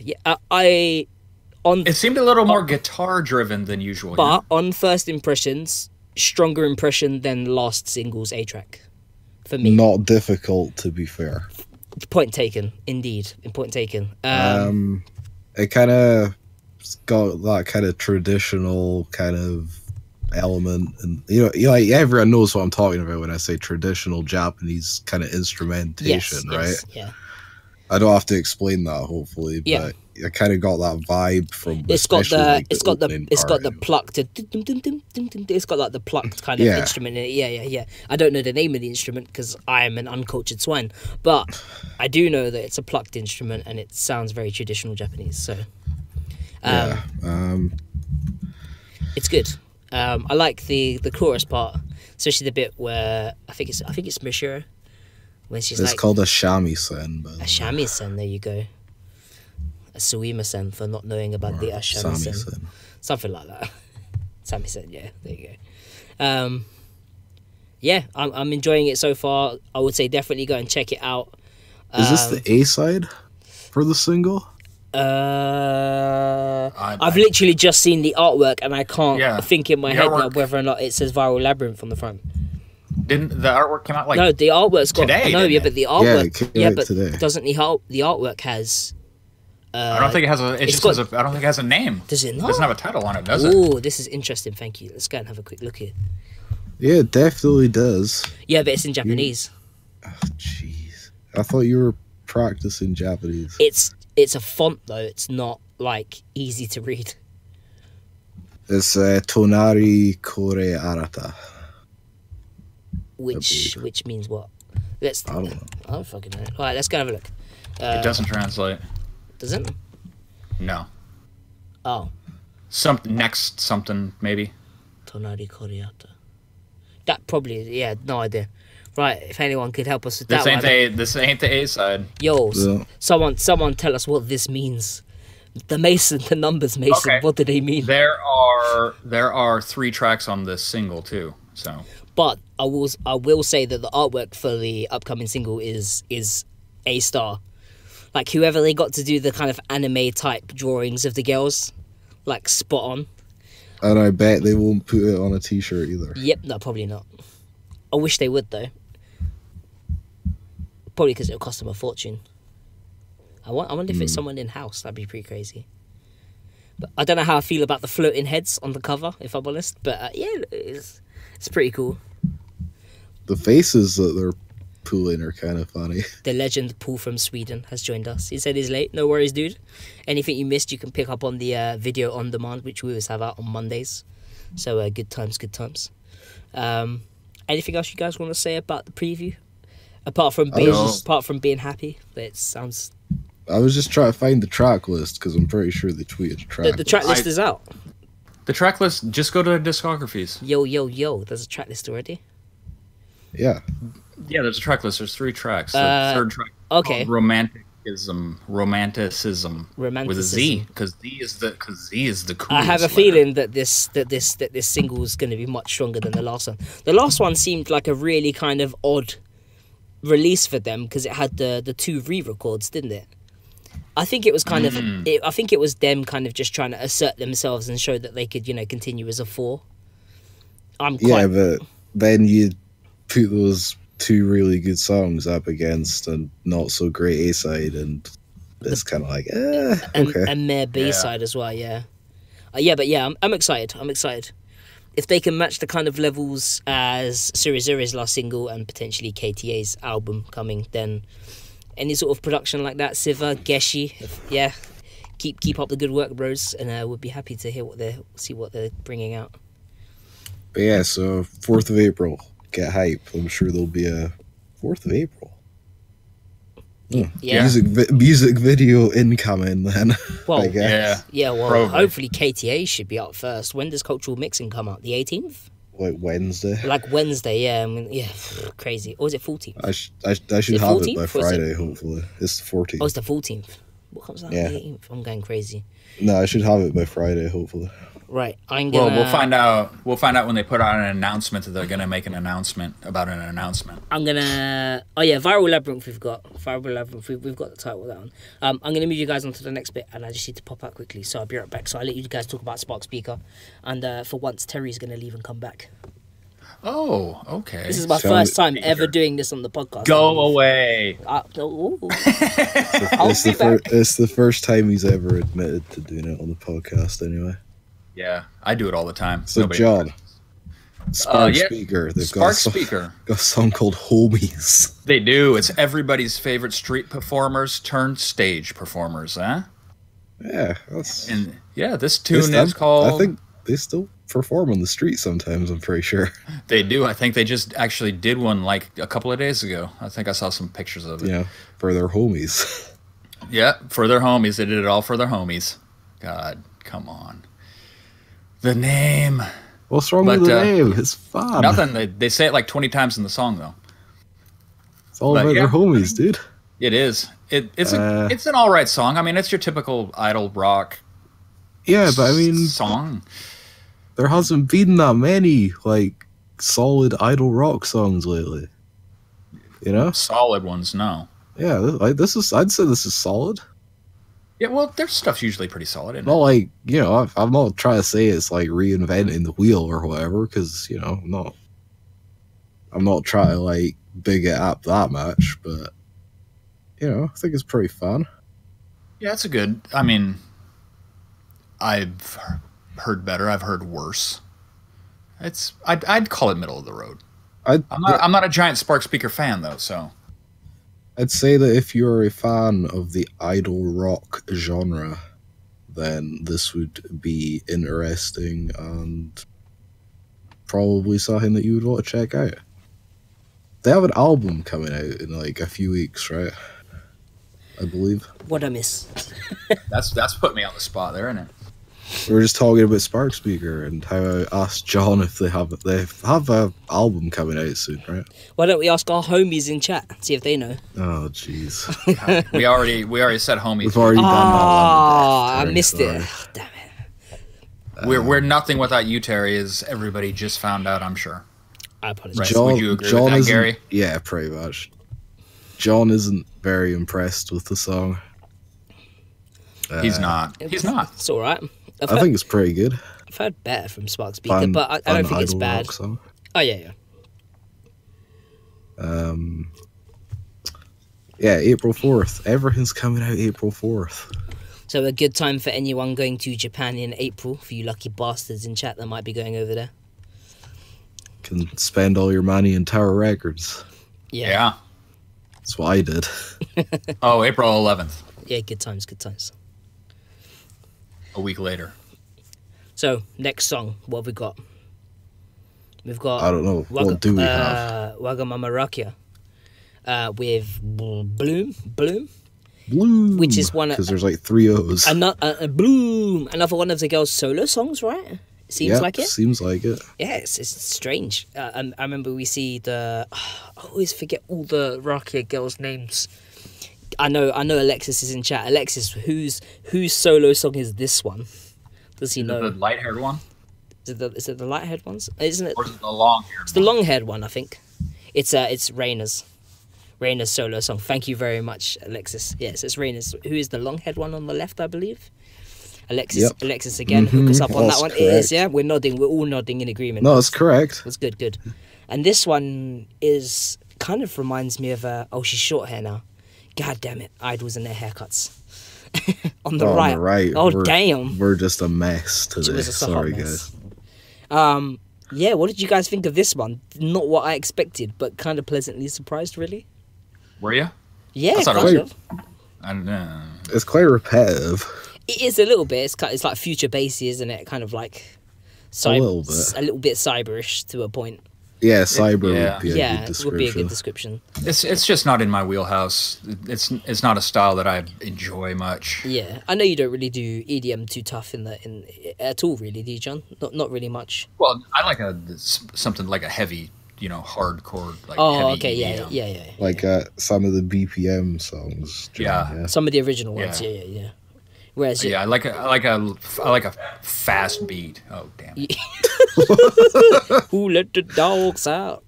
It seemed a little more guitar driven than usual. But on first impressions, stronger impression than last single's A-track for me. Not difficult, to be fair. Point taken, indeed. Point taken. It kind of got that kind of traditional kind of element, and like everyone knows what I'm talking about when I say traditional Japanese kind of instrumentation, right? Yes, yeah. I don't have to explain that, hopefully, but I kind of got that vibe from. It's got the plucked. It's got like the plucked kind of instrument in it. Yeah. I don't know the name of the instrument because I am an uncultured swine, but I do know that it's a plucked instrument and it sounds very traditional Japanese. So, it's good. I like the chorus part, especially the bit where I think it's Mishiro. When she's it's called a shamisen. A shamisen, there you go. A suimasen for not knowing about the shamisen. Something like that. Samisen, yeah, there you go. Yeah, I'm enjoying it so far. I would say definitely go and check it out. Is this the A-side for the single? I've literally just seen the artwork and I can't think in my head now whether or not it says Viral Labyrinth on the front. Didn't the artwork come out like no? The artwork's got today. But the artwork, but today. Doesn't the artwork has? I don't think it has a. I don't think it has a name. Does it not? It doesn't have a title on it, does it? Oh, this is interesting. Thank you. Let's go and have a quick look here. Yeah, it definitely does. Yeah, but it's in Japanese. Jeez, I thought you were practicing Japanese. It's a font though. It's not like easy to read. It's Tonari Kore Arata. Which means what? I don't know. I don't fucking know. All right, let's go have a look. It doesn't translate. Doesn't? No. Oh. Something maybe. Tonari Koreata. That probably no idea. Right, if anyone could help us with this that This ain't the A side. Yo, someone tell us what this means. The numbers Mason, okay. What do they mean? There are 3 tracks on this single too, so. But I will say that the artwork for the upcoming single is A star. Like whoever they got to do the kind of anime type drawings of the girls, like spot on. And I bet they won't put it on a t-shirt either. Yep, no, probably not. I wish they would though. Probably because it'll cost them a fortune. I wonder if it's someone in house. That'd be pretty crazy. But I don't know how I feel about the floating heads on the cover, if I'm honest. But it's pretty cool. The faces that they're pulling are kind of funny. The legend Paul from Sweden has joined us. He said he's late. No worries, dude. Anything you missed, you can pick up on the video on demand, which we always have out on Mondays. So good times. Anything else you guys want to say about the preview? Apart from being happy, it sounds. I was just trying to find the track list because I'm pretty sure they tweeted the track. The track list is out. The track list. Just go to discographies. Yo. There's a track list already. Yeah. Yeah, there's a track list. There's 3 tracks. The third track. Okay. Romanticism with a Z, because Z is the coolest. I have a feeling that this single is going to be much stronger than the last one. The last one seemed like a really kind of odd release for them because it had the 2 re-records, didn't it? I think it was kind of. I think it was them kind of just trying to assert themselves and show that they could, continue as a 4. But then you put those 2 really good songs up against a not so great A side, and it's kind of like, okay. And their B side as well, yeah. I'm excited. I'm excited. If they can match the kind of levels as Surizuri's last single and potentially KTA's album coming, then any sort of production like that, Siva, Geshi, keep up the good work, bros, and we'll be happy to hear see what they're bringing out. But yeah, so 4th of April, get hype. I'm sure there'll be a 4th of April. Yeah. Music video incoming then. Well, I guess. Yeah, well, Probably. hopefully KTA should be out first. When does Cultural Mixing come out? The 18th? Like Wednesday. Like Wednesday, yeah. I mean, yeah, crazy. Or is it 14th? I should have it by Friday, hopefully. It's the 14th. Oh, it's the 14th. What comes out on the 18th? I'm going crazy. No, I should have it by Friday, hopefully. Right, I'm gonna... Well, we'll find out. We'll find out when they put out an announcement that they're gonna make an announcement about an announcement. I'm gonna... Oh yeah, Viral Labyrinth we've got. Viral Labyrinth, we've got the title down. I'm gonna move you guys on to the next bit, and I just need to pop out quickly, so I'll be right back. So I'll let you guys talk about Spark Speaker, and for once, Terry's gonna leave and come back. Oh, okay. This is my first time ever doing this on the podcast. Go away. It's the first time he's ever admitted to doing it on the podcast, anyway. Yeah, I do it all the time. So, John, Spark Speaker. They've Spark got Speaker. Got a song called Homies. They do. It's everybody's favorite street performers turned stage performers, huh? Yeah, this tune is called... I think they still perform on the street sometimes, I'm pretty sure. They do. I think they just actually did one like a couple of days ago. I think I saw some pictures of it. Yeah, for their homies. Yeah, for their homies. They did it all for their homies. God, come on. The name. What's wrong with the name? It's fun. Nothing. They say it like 20 times in the song, though. It's all about their homies, dude. It is. It's an all right song. I mean, it's your typical idol rock. Yeah, but I mean, song. There hasn't been that many like solid idol rock songs lately. You know, solid ones. No. Yeah, like this is. I'd say this is solid. Yeah, well, their stuff's usually pretty solid. Isn't not like, you know, I'm not trying to say it's like reinventing the wheel or whatever, because, you know, I'm not trying to like big it up that much, but, you know, I think it's pretty fun. Yeah, it's a good. I mean, I've heard better. I've heard worse. I'd call it middle of the road. I'm not a giant Spark Speaker fan though, so. I'd say that if you're a fan of the idol rock genre, then this would be interesting and probably something that you would want to check out. They have an album coming out in like a few weeks, right? I believe. What I miss? That's put me on the spot there, isn't it? We were just talking about Spark Speaker and how I asked John if they have a album coming out soon, right? Why don't we ask our homies in chat, see if they know? Oh, jeez. we already said homies. We've already done that one. I missed it. Damn it. We're nothing without you, Terry, as everybody just found out, I'm sure. I apologize. Right. Would you agree with that, Gary? Yeah, pretty much. John isn't very impressed with the song. He's not. He's not. It's all right. I think it's pretty good. I've heard better from Spark Speaker, but I don't think it's bad. Oh, yeah. Yeah, April 4th. Everything's coming out April 4th. So a good time for anyone going to Japan in April, for you lucky bastards in chat that might be going over there. Can spend all your money in Tower Records. Yeah. That's what I did. Oh, April 11th. Yeah, good times. A week later. So, next song, what have we got? We've got... I don't know. What do we have? Wagamama Rakia. With Bloom. Which is one... Because there's like 3 O's. Bloom. Another one of the girls' solo songs, right? Seems like it. Seems like it. Yeah, it's strange. I remember we see the... I always forget all the Rakia girls' names. I know Alexis is in chat. Alexis, whose solo song is this one? Does he know? The light-haired one? Is it the light-haired ones? Isn't it? Or is it the long-haired one? It's the long-haired one, I think. It's Raina's solo song. Thank you very much, Alexis. Yes, it's Raina's. Who is the long-haired one on the left, I believe? Alexis. Yep. Alexis again. Hook us up on that one. Correct. It is, yeah. We're nodding. We're all nodding in agreement. No, it's correct. That's good. And this one is kind of reminds me of she's short hair now. God damn it, idols and their haircuts. on the right. Damn. We're just a mess today. Sorry, guys. Yeah, what did you guys think of this one? Not what I expected, but kind of pleasantly surprised, really. Were you? Yeah, kind of. I don't know. It's quite repetitive. It is a little bit. It's like future bassy, isn't it? Kind of like A little bit. A little bit cyberish to a point. Yeah, cyber would be a good description. Would be a good description. It's just not in my wheelhouse. It's not a style that I enjoy much. Yeah, I know you don't really do EDM too tough in at all, really, do you, John? Not really much. Well, I like something like a heavy, hardcore. Like oh, heavy okay, EDM. yeah. Like some of the BPM songs. John, yeah, some of the original ones. Yeah. Whereas I like a fast beat. Oh damn! Who let the dogs out?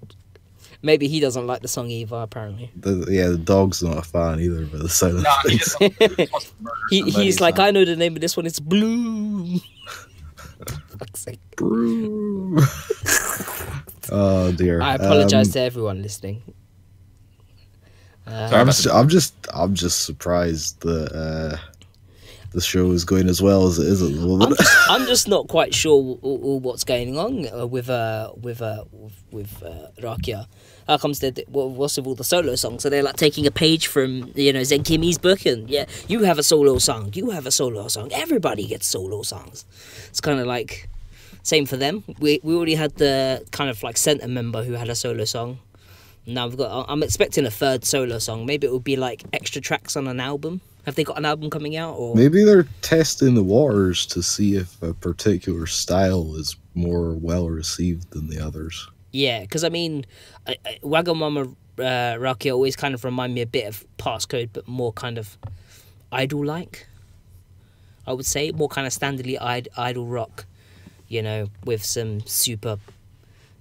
Maybe he doesn't like the song either. Apparently, the dog's not a fan either. But the sound of things. He's like, I know the name of this one. It's Bloom. Fuck's sake. Bloom. Oh dear! I apologize to everyone listening. I'm just surprised that the show is going as well as it is at the moment. I'm just not quite sure what's going on with Rakia. How comes what's with all the solo songs? Are they like taking a page from Zen Kimi's book and you have a solo song, everybody gets solo songs. It's kind of like same for them. We already had the kind of like center member who had a solo song. Now I'm expecting a third solo song. Maybe it would be like extra tracks on an album. Have they got an album coming out? Or maybe they're testing the waters to see if a particular style is more well received than the others. Yeah, because I mean, Wagamama Rakia always kind of remind me a bit of Passcode, but more kind of idol-like. I would say more kind of standardly idol rock, with some super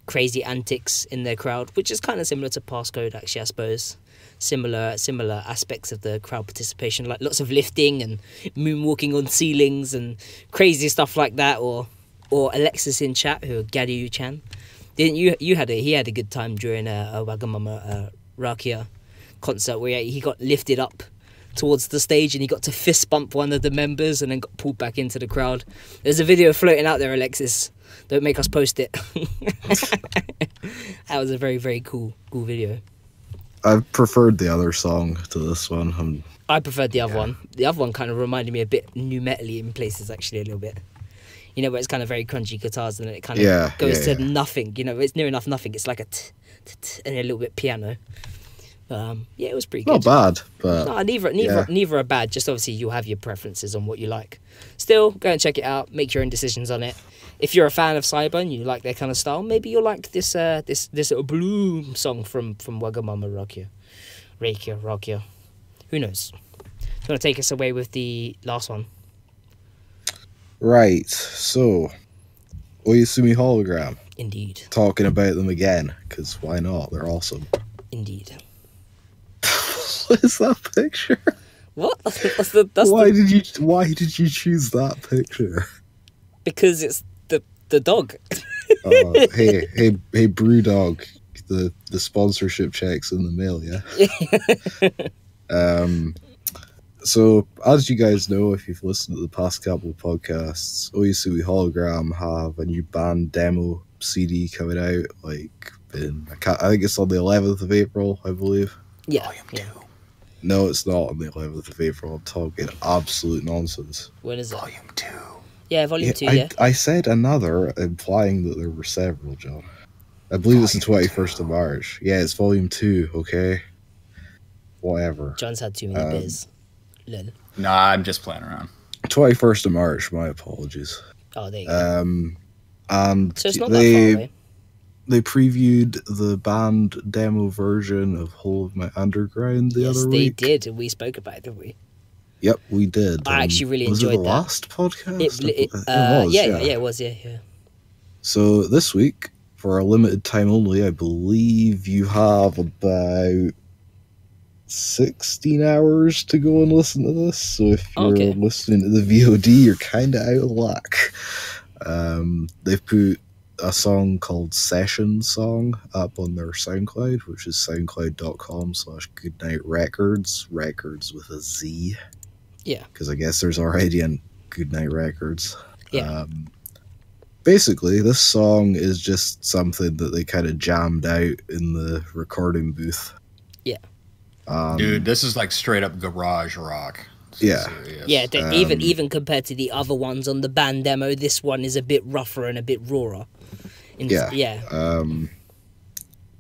crazy antics in their crowd, which is kind of similar to Passcode, actually, I suppose. Similar aspects of the crowd participation, like lots of lifting and moonwalking on ceilings and crazy stuff like that, or Alexis in chat, who Gadyu-chan. Didn't you he had a good time during a Wagamama Rakia concert where he got lifted up towards the stage and he got to fist bump one of the members and then got pulled back into the crowd. There's a video floating out there, Alexis. Don't make us post it. That was a very, very cool video. I preferred the other song to this one. I preferred the other one. The other one kind of reminded me a bit new metal-y in places, actually, a little bit. Where it's kind of very crunchy guitars and then it kind of goes to nothing. It's near enough nothing. It's like a t and a little bit piano. It was pretty good. Not bad, but no, neither are bad. Just obviously you'll have your preferences on what you like. Still, go and check it out. Make your own decisions on it. If you're a fan of cyber and you like their kind of style, maybe you'll like this little Bloom song from Wagamama Rakia. Who knows? Do you want to take us away with the last one? Right. So, Oyasumi Hologram. Indeed. Talking about them again, because why not? They're awesome. Indeed. What is that picture? What? Why did you choose that picture? Because it's the dog. Hey, Brewdog, the sponsorship checks in the mail, yeah. So as you guys know, if you've listened to the past couple of podcasts, Oyasumi Hologram have a new band demo CD coming out. I think it's on the 11th of April, I believe. Yeah. Volume 2. No, it's not on the 11th of April. I'm talking absolute nonsense. When is it? Volume 2. Yeah, Volume 2, yeah. I said another, implying that there were several, John. I believe it's the 21st of March. Yeah, it's Volume 2, okay? Whatever. John's had too many beers. Lol. Nah, I'm just playing around. 21st of March, my apologies. Oh, there you go. And so it's not that far away. They previewed the band demo version of Whole of My Underground the other week. Yes, they did. We spoke about it, didn't we? Yep, we did. I actually really enjoyed that. Was it the last podcast? It was, yeah, it was, yeah. So this week, for a limited time only, I believe you have about 16 hours to go and listen to this. So if you're listening to the VOD, you're kind of out of luck. They've put a song called Session Song up on their SoundCloud, which is soundcloud.com/goodnightrecords, records with a Z. Yeah. Because I guess there's already a Goodnight Records. Yeah. Basically, this song is just something that they kind of jammed out in the recording booth. Yeah. Dude, this is like straight up garage rock. Yeah. Yeah, even compared to the other ones on the band demo, this one is a bit rougher and a bit rawer. Yeah.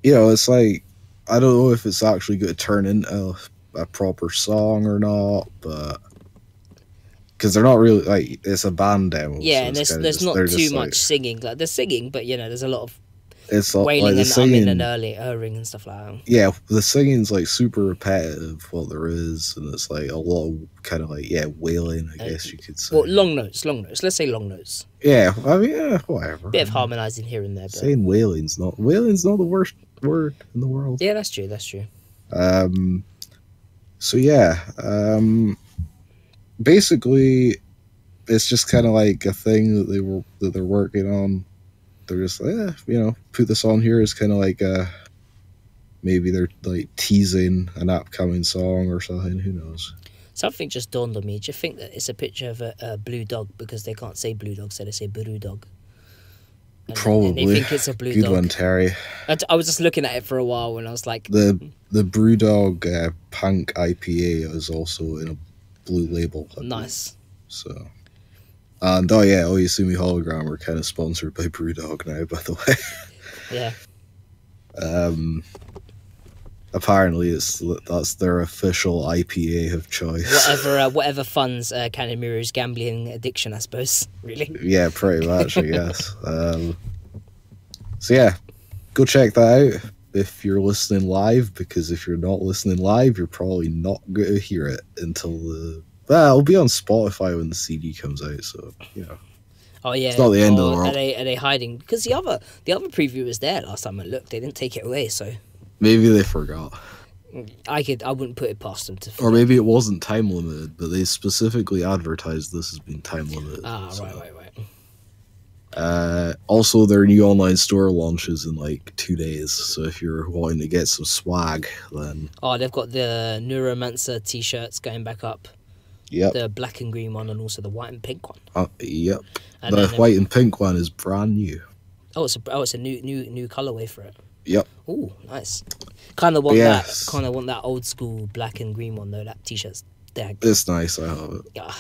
It's like, I don't know if it's actually going to turn into a proper song or not, but because they're not really, like, it's a band demo. Yeah, so and there's not too much singing. Like, they're singing, but there's a lot of wailing and umming and erring and stuff like that. Yeah, the singing's like super repetitive, what there is, and it's like a lot of kind of like, wailing, I guess you could say. Well, long notes. Let's say long notes. Yeah, I mean, whatever. Bit of harmonising here and there. But... Saying wailing's not the worst word in the world. Yeah, that's true. So yeah, basically, it's just kind of like a thing that they're working on. They're just like, put this on here as kind of like maybe they're like teasing an upcoming song or something. Who knows? Something just dawned on me. Do you think that it's a picture of a blue dog because they can't say blue dog, so they say blue dog? Probably. And they think it's a blue dog. Good one, Terry. I was just looking at it for a while and I was like... The Brewdog Punk IPA is also in a blue label. Nice. So... And Oyasumi Hologram are kind of sponsored by Brewdog now, by the way. Yeah. Apparently, that's their official IPA of choice. Whatever funds Kanemiru's gambling addiction, I suppose. Really. Yeah, pretty much, I guess. So yeah, go check that out if you're listening live, because if you're not listening live, you're probably not going to hear it until it'll be on Spotify when the CD comes out, so, Oh yeah, it's not the end of the world. Are they hiding? Because the other preview was there last time I looked. They didn't take it away, so maybe they forgot. I wouldn't put it past them to forget. Or maybe it wasn't time limited, but they specifically advertised this as being time limited. Right. Also, their new online store launches in like 2 days, so if you're wanting to get some swag, then... Oh, they've got the Neuromancer t-shirts going back up. Yep. The black and green one and also the white and pink one. Yep. And the white and pink one is brand new. Oh, it's a new colorway for it. Yep. Oh, nice. Kind of want that old school black and green one though. That t-shirt's dead. It's nice. I have it. Yeah.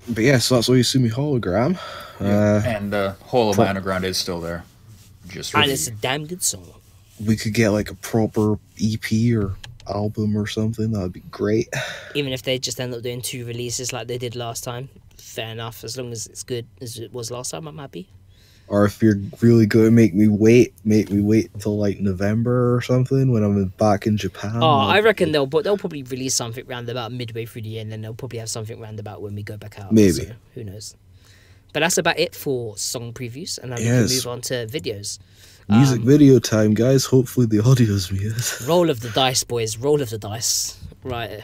But yeah, so that's Oyasumi Hologram. And Holo Underground is still there. And it's a damn good song. We could get like a proper EP or album or something. That would be great. Even if they just end up doing 2 releases like they did last time, fair enough. As long as it's good as it was last time, I'm happy. Or if you're really going to make me wait until like November or something when I'm back in Japan. Oh, I reckon they'll probably release something round about midway through the year, and then they'll probably have something round about when we go back out. Maybe. So, who knows? But that's about it for song previews, and then we can move on to videos. Music video time, guys. Hopefully the audio's muted. Roll of the dice, boys. Roll of the dice. Right.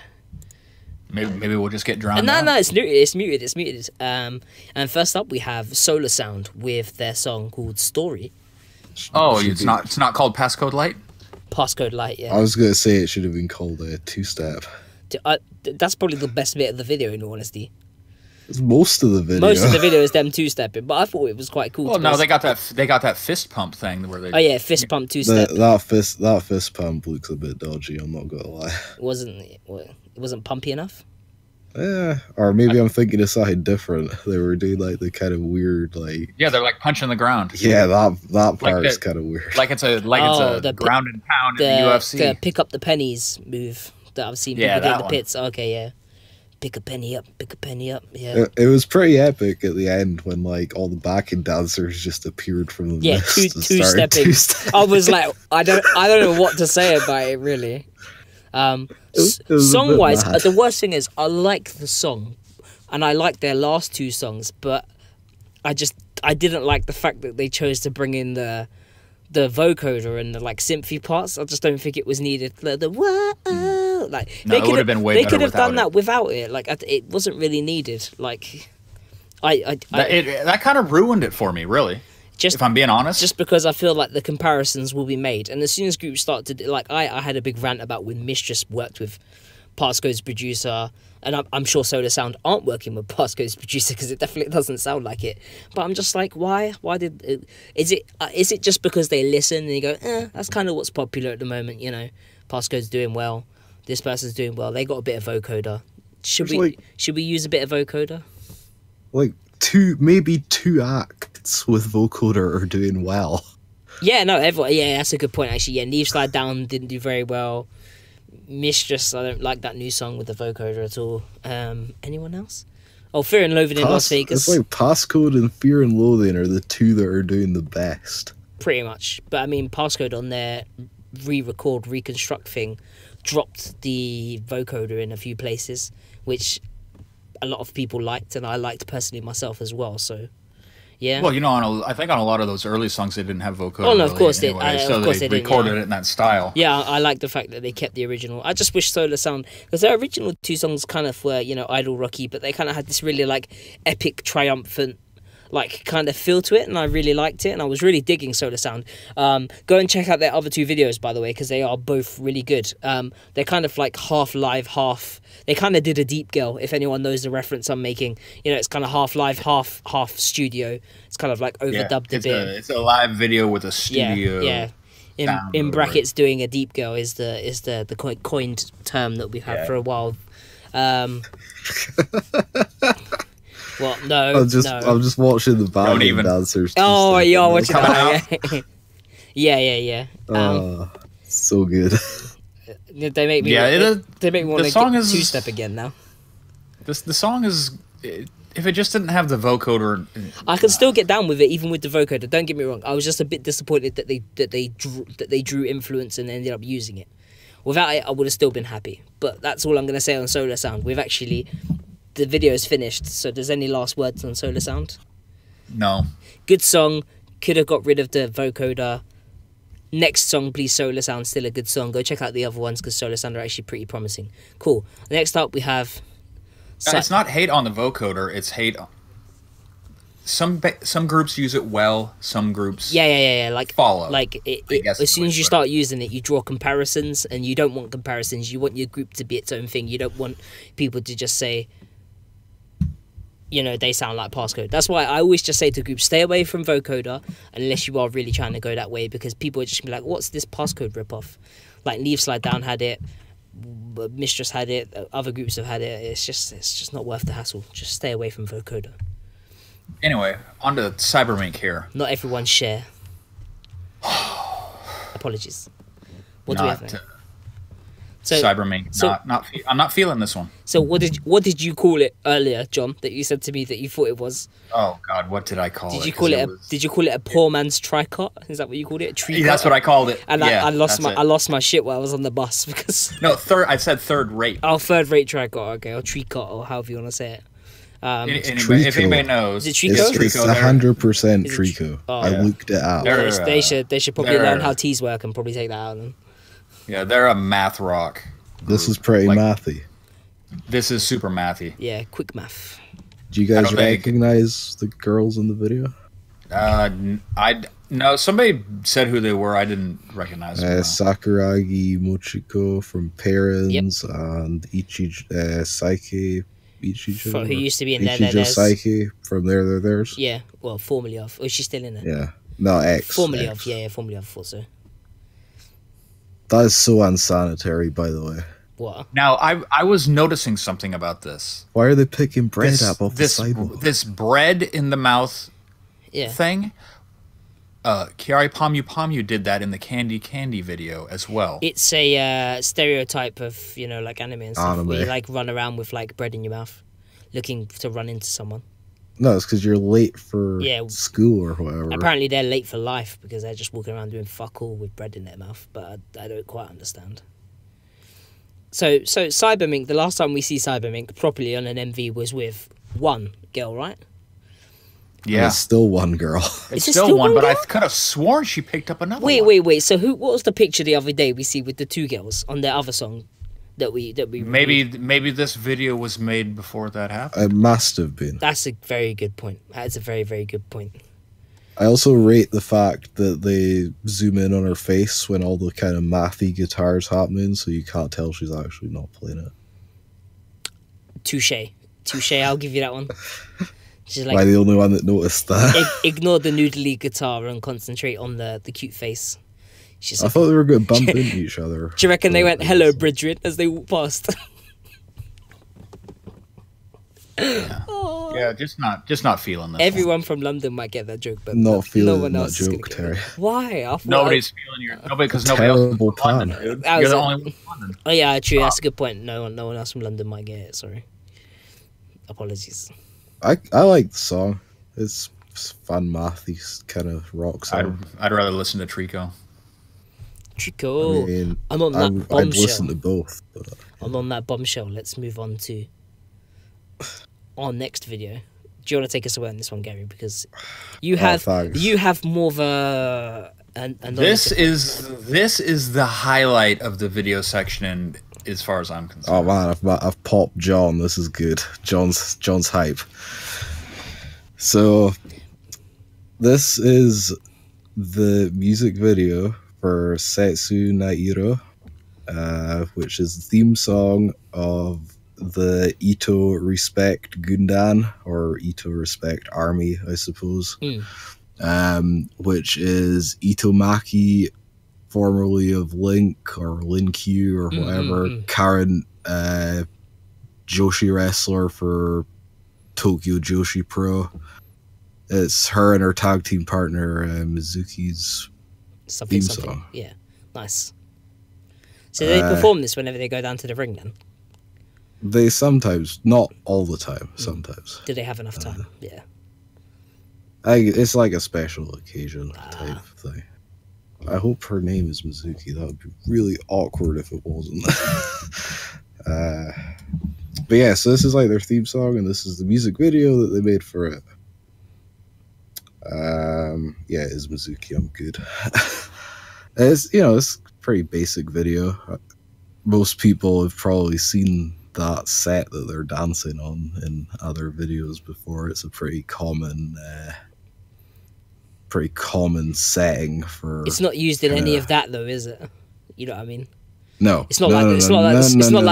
Maybe we'll just get drowned out. No, it's muted. And first up we have Sola Sound with their song called Story. Oh, it's not called Passcode Light? Passcode Light, yeah. I was going to say it should have been called a 2-step. That's probably the best bit of the video, in all honesty. Most of the video. Most of the video is them 2-stepping, but I thought it was quite cool. Well, no, they got that fist pump thing where they. Oh yeah, fist pump 2-step. That fist pump looks a bit dodgy. I'm not gonna lie. It wasn't pumpy enough. Yeah, or maybe I'm thinking of something different. They were doing like the kind of weird like. Yeah, they're like punching the ground. Yeah, that part is kind of weird. Like it's a ground and pound in the UFC. The pick up the pennies move that I've seen people do in the pits. Okay, yeah. Pick a penny up, yeah. It was pretty epic at the end when like all the backing dancers just appeared from the mist. Two-stepping. I was like, I don't know what to say about it really. Song-wise, the worst thing is I like the song, and I like their last 2 songs, but I didn't like the fact that they chose to bring in the vocoder and the like synthy parts. I just don't think it was needed. It would have been way better. They could have done that without it. Like it wasn't really neaded. Like that kind of ruined it for me, really. If I'm being honest, just because I feel like the comparisons will be made, and as soon as groups start to like, I had a big rant about when Mistress worked with Passcode's producer, and I'm sure Sola Sound aren't working with Passcode's producer because it definitely doesn't sound like it. But I'm just like, why? Why did it? Is it just because they listen and you go, that's kind of what's popular at the moment, you know? Passcode's doing well, this person's doing well. They got a bit of vocoder. Should we use a bit of vocoder? Like maybe two acts with vocoder are doing well. Yeah, no, everyone. Yeah, that's a good point actually. Yeah, Neve Slide Down didn't do very well. Mistress, I don't like that new song with the vocoder at all. Anyone else? Oh, Fear and Loathing in Las Vegas. It's like Passcode and Fear and Loathing are the two that are doing the best. Pretty much. But I mean, Passcode on their re-record, reconstruct thing dropped the vocoder in a few places, which a lot of people liked, and I liked personally myself as well. So, yeah. Well, you know, I think on a lot of those early songs they didn't have vocoder. Oh no, of course anyway, they. So of course they they didn't, recorded it in that style. Yeah, I like the fact that they kept the original. I just wish Sola Sound, because their original two songs kind of were, you know, idol rocky, but they kind of had this really like epic, triumphant, like kind of feel to it, and I really liked it, and I was really digging Sola Sound. Go and check out their other two videos, by the way, because they are both really good. They're kind of like half live, half. They kind of did a Deep Girl, if anyone knows the reference I'm making. You know, it's kind of half live, half studio. It's kind of like overdubbed a bit. It's a live video with a studio. Yeah. In brackets, doing a Deep Girl is the coined term that we've had for a while. Well, no, I'm just watching the band dancers. Oh, you're watching that. Yeah. So good. They make me. Yeah, they make me want to two-step again now. The song is. If it just didn't have the vocoder, I can still get down with it, even with the vocoder. Don't get me wrong. I was just a bit disappointed that they drew influence and ended up using it. Without it, I would have still been happy. But that's all I'm going to say on Sola Sound. The video is finished. So, does any last words on Sola Sound? No. Good song. Could have got rid of the vocoder. Next song, please. Sola Sound, still a good song. Go check out the other ones because Sola Sound are actually pretty promising. Cool. Next up, we have. It's not hate on the vocoder. It's hate. Some groups use it well. Some groups like follow. Like as soon as you start using it, you draw comparisons, and you don't want comparisons. You want your group to be its own thing. You don't want people to just say, you know, they sound like Passcode. That's why I always just say to groups, stay away from vocoder unless you are really trying to go that way, because people are just gonna be like, what's this Passcode ripoff? Like Neve Slide Down had it. Mistress had it, other groups have had it. It's just not worth the hassle. Just stay away from vocoder. Anyway, on to cyberMINK here. Not everyone share. Apologies. What do we have now? So, cyberMINK. I'm not feeling this one. So what did you call it earlier, John? That you said to me that you thought it was. Oh God, what did I call it? Did you call it a poor man's tricot? Is that what you called it? A tricot? Yeah, that's what I called it. And I lost my shit while I was on the bus because. No, I said third rate. Oh, third rate tricot. Okay, or tricot, or however you want to say it. If anybody knows, is it Trico? It's 100% Trico. I looked it up. They should probably learn how T's work and probably take that out. Then. Yeah, they're a math rock. This is pretty mathy. This is super mathy. Yeah, quick math. Do you guys recognize the girls in the video? No. Somebody said who they were. I didn't recognize them. Sakuragi Mochiko from Parents and Saike. Who used to be in Ichijo Saike from Theirs. Yeah, well, formerly of. Oh, is she still in there? Yeah. No, X. Formerly X. of, yeah, formerly of, I thought so. That is so unsanitary, by the way. What? Now, I was noticing something about this. Why are they picking bread up off the sidewalk? This bread in the mouth thing, Kiari Pamu did that in the Candy video as well. It's a stereotype of, you know, like anime and stuff. Where you like run around with like bread in your mouth, looking to run into someone. No, it's because you're late for school or whatever. Apparently they're late for life because they're just walking around doing fuck all with bread in their mouth, but I don't quite understand. So cyberMINK, the last time we see cyberMINK properly on an MV was with one girl, right? Yeah. And it's still one girl. It's still one, but I could have sworn she picked up another one. Wait. So what was the picture the other day we see with the two girls on their other song? That we maybe this video was made before that happened. It must have been. That's a very good point. That's a very, very good point. I also rate the fact that they zoom in on her face when all the kind of mathy guitars happening, so you can't tell she's actually not playing it. Touche. I'll give you that one. She's like, am I the only one that noticed that? Ignore the noodly guitar and concentrate on the cute face. I thought they were going to bump into each other. Do you reckon they went, hello, Bridget, as they walked past? Yeah. Yeah, just not feeling this. Everyone from London might get that joke, but not feeling no one that else is joke, Terry. Why? Nobody's feeling your because nobody else is from plan. London, dude. You're the only one from London. Oh yeah, true. That's a good point. No one else from London might get it. Sorry. Apologies. I like the song. It's fun, mathy kind of rock song. I'd rather listen to Trico. Trico. I mean, I'm on that bombshell. I'd listen to both. But... I'm on that bombshell. Let's move on to our next video. Do you want to take us away on this one, Gary? Because you have more of a. This is the highlight of the video section, as far as I'm concerned. Oh man, I've popped John. This is good. John's hype. So, this is the music video for Setsu Nairo, which is the theme song of the Itoh Respect Gundan, or Itoh Respect Army, I suppose, which is Itomaki, formerly of Link or Lin-Q or whatever, current Joshi wrestler for Tokyo Joshi Pro. It's her and her tag team partner Mizuki's theme song. Yeah, nice. So they perform this whenever they go down to the ring then? They sometimes, not all the time, sometimes. Do they have enough time? Yeah. It's like a special occasion type thing. I hope her name is Mizuki. That would be really awkward if it wasn't. But yeah, so this is like their theme song, and this is the music video that they made for it. Yeah, it is Mizuki. I'm good. It's a pretty basic video. Most people have probably seen that set that they're dancing on in other videos before. It's a pretty common setting for. It's not used in any of that though, is it? You know what I mean? No, it's not like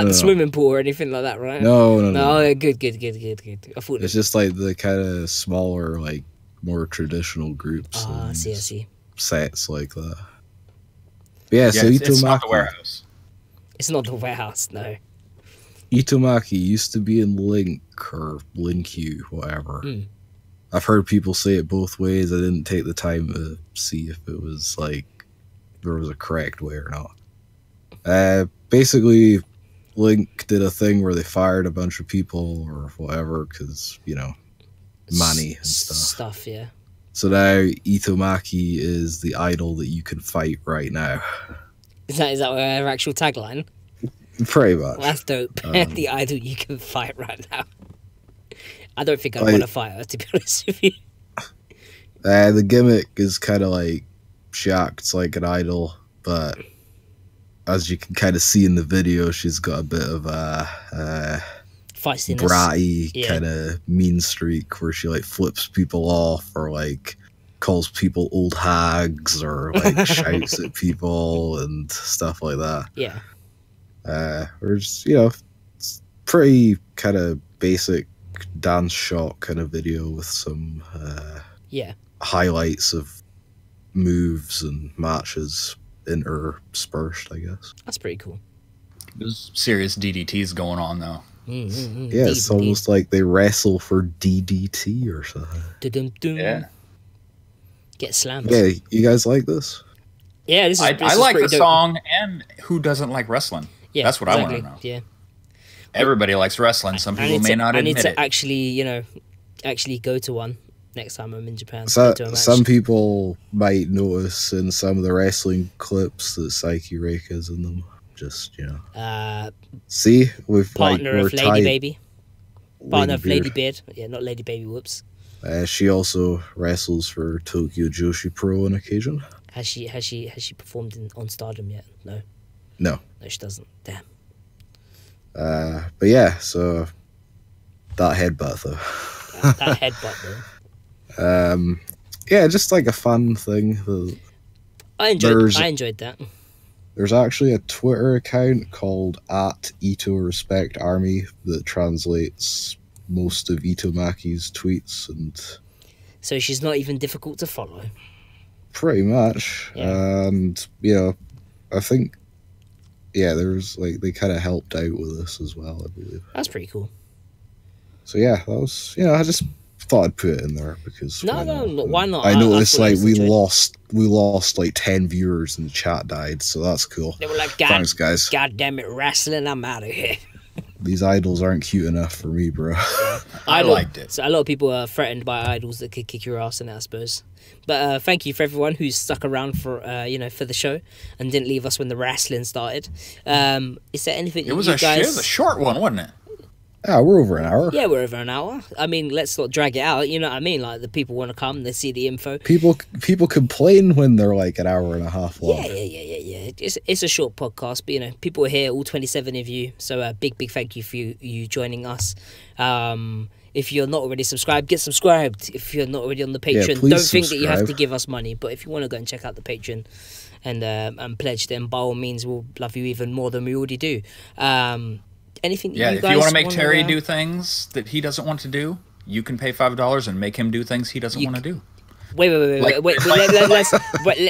the swimming pool or anything like that, right? No. Oh, good. I thought it's just like the kind of smaller, like more traditional groups. I see. Sets like that. But yeah, so Itomaki. It's not the warehouse. It's not the warehouse, no. Itomaki used to be in Link or Lin-Q, whatever. I've heard people say it both ways. I didn't take the time to see if it was like there was a correct way or not. Basically, Link did a thing where they fired a bunch of people or whatever because, money and stuff. Yeah. So now Itomaki is the idol that you can fight right now. Is that our actual tagline? Pretty much. Well, that's dope. The idol you can fight right now. I don't think I'd want to fight her, to be honest with you. The gimmick is kind of like she acts like an idol, but as you can kind of see in the video, she's got a bit of a feistiness, bratty kind of mean streak where she like flips people off or like calls people old hags or like shouts at people and stuff like that. Yeah. Or just, it's pretty kind of basic dance shot kind of video with some highlights of moves and matches interspersed, I guess. That's pretty cool. There's serious DDTs going on though. Yeah, it's almost like they wrestle for DDT or something. Yeah. Get slammed. Yeah, you guys like this? Yeah, this is. I like the song, and who doesn't like wrestling? Yeah, that's what I want to know. Yeah. Everybody likes wrestling. Some people may not admit it. I need to actually go to one next time I'm in Japan. Some people might notice in some of the wrestling clips that Psyche Reika's in them. Just, see? Partner of Lady Baby. Partner of Lady Beard. Beard. Yeah, not Lady Baby, whoops. She also wrestles for Tokyo Joshi Pro on occasion. Has she performed on Stardom yet? No. No, she doesn't. Damn. But yeah, so that headbutt though. That headbutt though. Yeah, just like a fun thing. I enjoyed that. There's actually a Twitter account called @Itoh Respect Army that translates most of Itomaki's tweets, and so she's not even difficult to follow. Pretty much, and I think. Yeah, there's like they kind of helped out with this as well, I believe. That's pretty cool. So yeah, that was, I just thought I'd put it in there because no, why not? I noticed like we lost like 10 viewers and the chat died, so that's cool. They were like, thanks guys. God damn it, wrestling, I'm out of here. These idols aren't cute enough for me, bro. Yeah. I liked it. So a lot of people are threatened by idols that could kick your ass in it, I suppose. But thank you for everyone who's stuck around for for the show and didn't leave us when the wrestling started. Is there anything it was a short one, wasn't it? Yeah, we're over an hour. Yeah, we're over an hour. I mean, let's not drag it out. You know what I mean? Like, the people want to come, they see the info. People complain when they're like an hour and a half long. Yeah. It's a short podcast, but people are here, all 27 of you. So big thank you for you joining us. If you're not already subscribed, get subscribed. If you're not already on the Patreon, don't think that you have to give us money. But if you want to go and check out the Patreon and pledge, then by all means, we'll love you even more than we already do. Anything? Yeah, if you want to make Terry do things that he doesn't want to do, you can pay $5 and make him do things he doesn't want to do. Wait.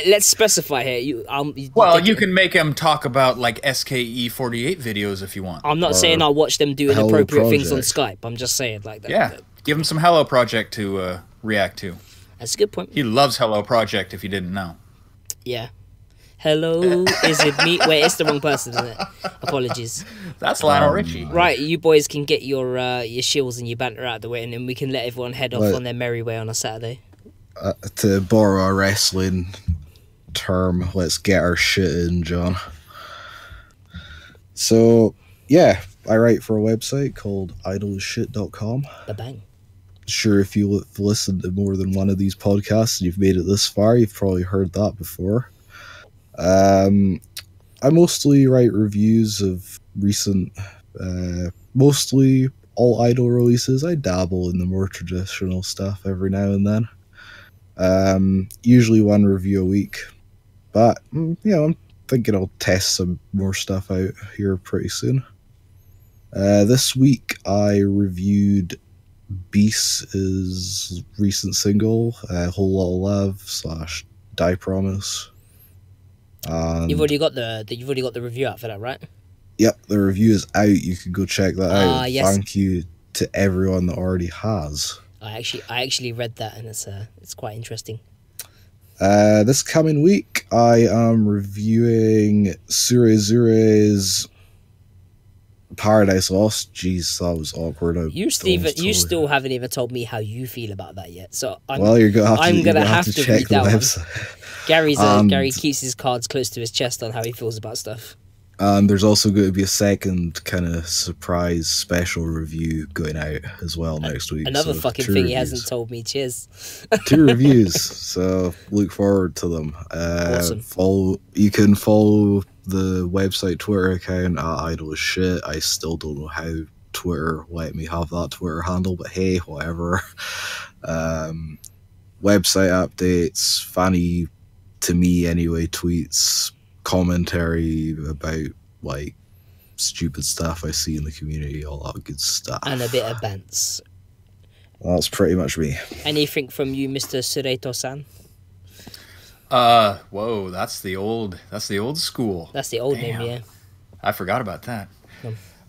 Let's specify here. You can make him talk about like SKE48 videos if you want. I'm not saying I'll watch them do inappropriate things on Skype. I'm just saying like that. Yeah, give him some Hello Project to react to. That's a good point. He loves Hello Project if you didn't know. Yeah. Hello, is it me? Wait, it's the wrong person, isn't it? Apologies. That's Lionel Richie. Right, you boys can get your shills and your banter out of the way, and then we can let everyone head off on their merry way on a Saturday. To borrow a wrestling term, let's get our shit in, John. So, yeah, I write for a website called idolshit.com. Ba-bang. Sure, if you've listened to more than one of these podcasts and you've made it this far, you've probably heard that before. I mostly write reviews of recent, mostly all idol releases. I dabble in the more traditional stuff every now and then. Usually one review a week, but I'm thinking I'll test some more stuff out here pretty soon. This week I reviewed Beast's recent single, Whole Lotta Love / Die Promise. You've already got the review out for that, right? Yep, the review is out. You can go check that out. Yes. Thank you to everyone that already has. I actually read that, and it's quite interesting. This coming week, I am reviewing Surezure's Paradise Lost. Jeez, that was awkward. You still haven't even told me how you feel about that yet. So you're gonna have to check the website. Gary keeps his cards close to his chest on how he feels about stuff. And there's also going to be a second kind of surprise special review going out as well next week. Another fucking thing he hasn't told me. Cheers. 2 reviews, so look forward to them. Awesome. You can follow the website Twitter account at idolshit. I still don't know how Twitter let me have that Twitter handle, but hey, whatever. Website updates, funny to me anyway, tweets, commentary about like stupid stuff I see in the community, all that good stuff, and a bit of bants. That's pretty much me. Anything from you, Mr. Sureto-san? Whoa, that's the old school. That's the old name, yeah. I forgot about that.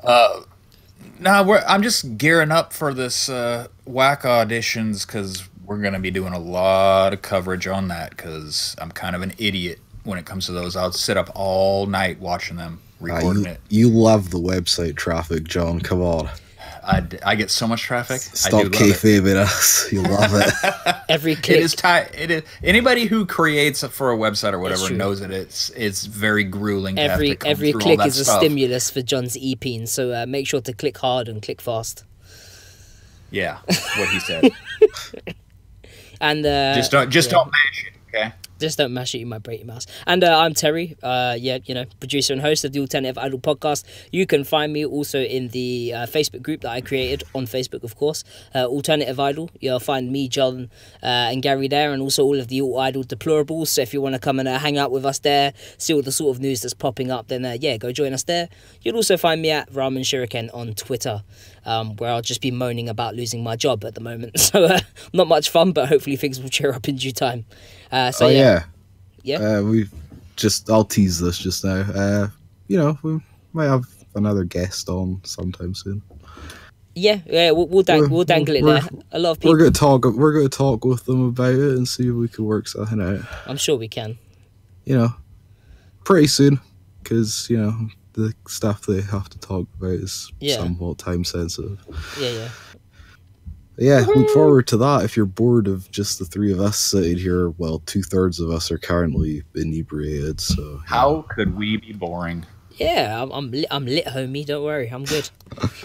I'm just gearing up for this WAC auditions because we're going to be doing a lot of coverage on that because I'm kind of an idiot when it comes to those. I'll sit up all night watching them, recording it. You love the website traffic, John. Come on. I get so much traffic. Stop kayfabing us. You love it. Every click. It is. Anybody who creates for a website or whatever knows that it's very grueling. Every click is a stimulus for John's EP, so make sure to click hard and click fast. Yeah, what he said. And just don't mash it, okay? Just don't mash it, you might break your mouse. And I'm Terry, producer and host of the Alternative Idol podcast. You can find me also in the Facebook group that I created on Facebook, of course, Alternative Idol. You'll find me, John, and Gary there, and also all of the Alt Idol deplorables. So if you want to come and hang out with us there, see all the sort of news that's popping up, then go join us there. You'll also find me at Ramen Shuriken on Twitter, where I'll just be moaning about losing my job at the moment. So not much fun, but hopefully things will cheer up in due time. I'll tease this just now. We might have another guest on sometime soon. Yeah, we'll dangle it there. A lot of people. We're gonna talk with them about it and see if we can work something out. I'm sure we can. You know, pretty soon, because you know the stuff they have to talk about is somewhat time sensitive. Yeah. Yeah, look forward to that. If you're bored of just the three of us sitting here, well, 2/3 of us are currently inebriated. So how could we be boring? Yeah, I'm lit, homie. Don't worry, I'm good.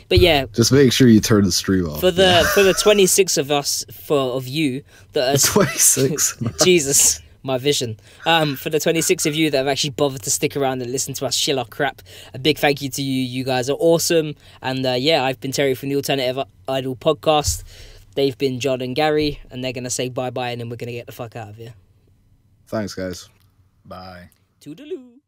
But yeah, just make sure you turn the stream off. For the 26 of us, of you that are 26. Jesus, my vision. For the 26 of you that have actually bothered to stick around and listen to us shill our crap, a big thank you to you. You guys are awesome. And I've been Terry from the Alternative Idol podcast. They've been John and Gary, and they're gonna say bye and then we're gonna get the fuck out of here. Thanks, guys. Bye. Toodaloo.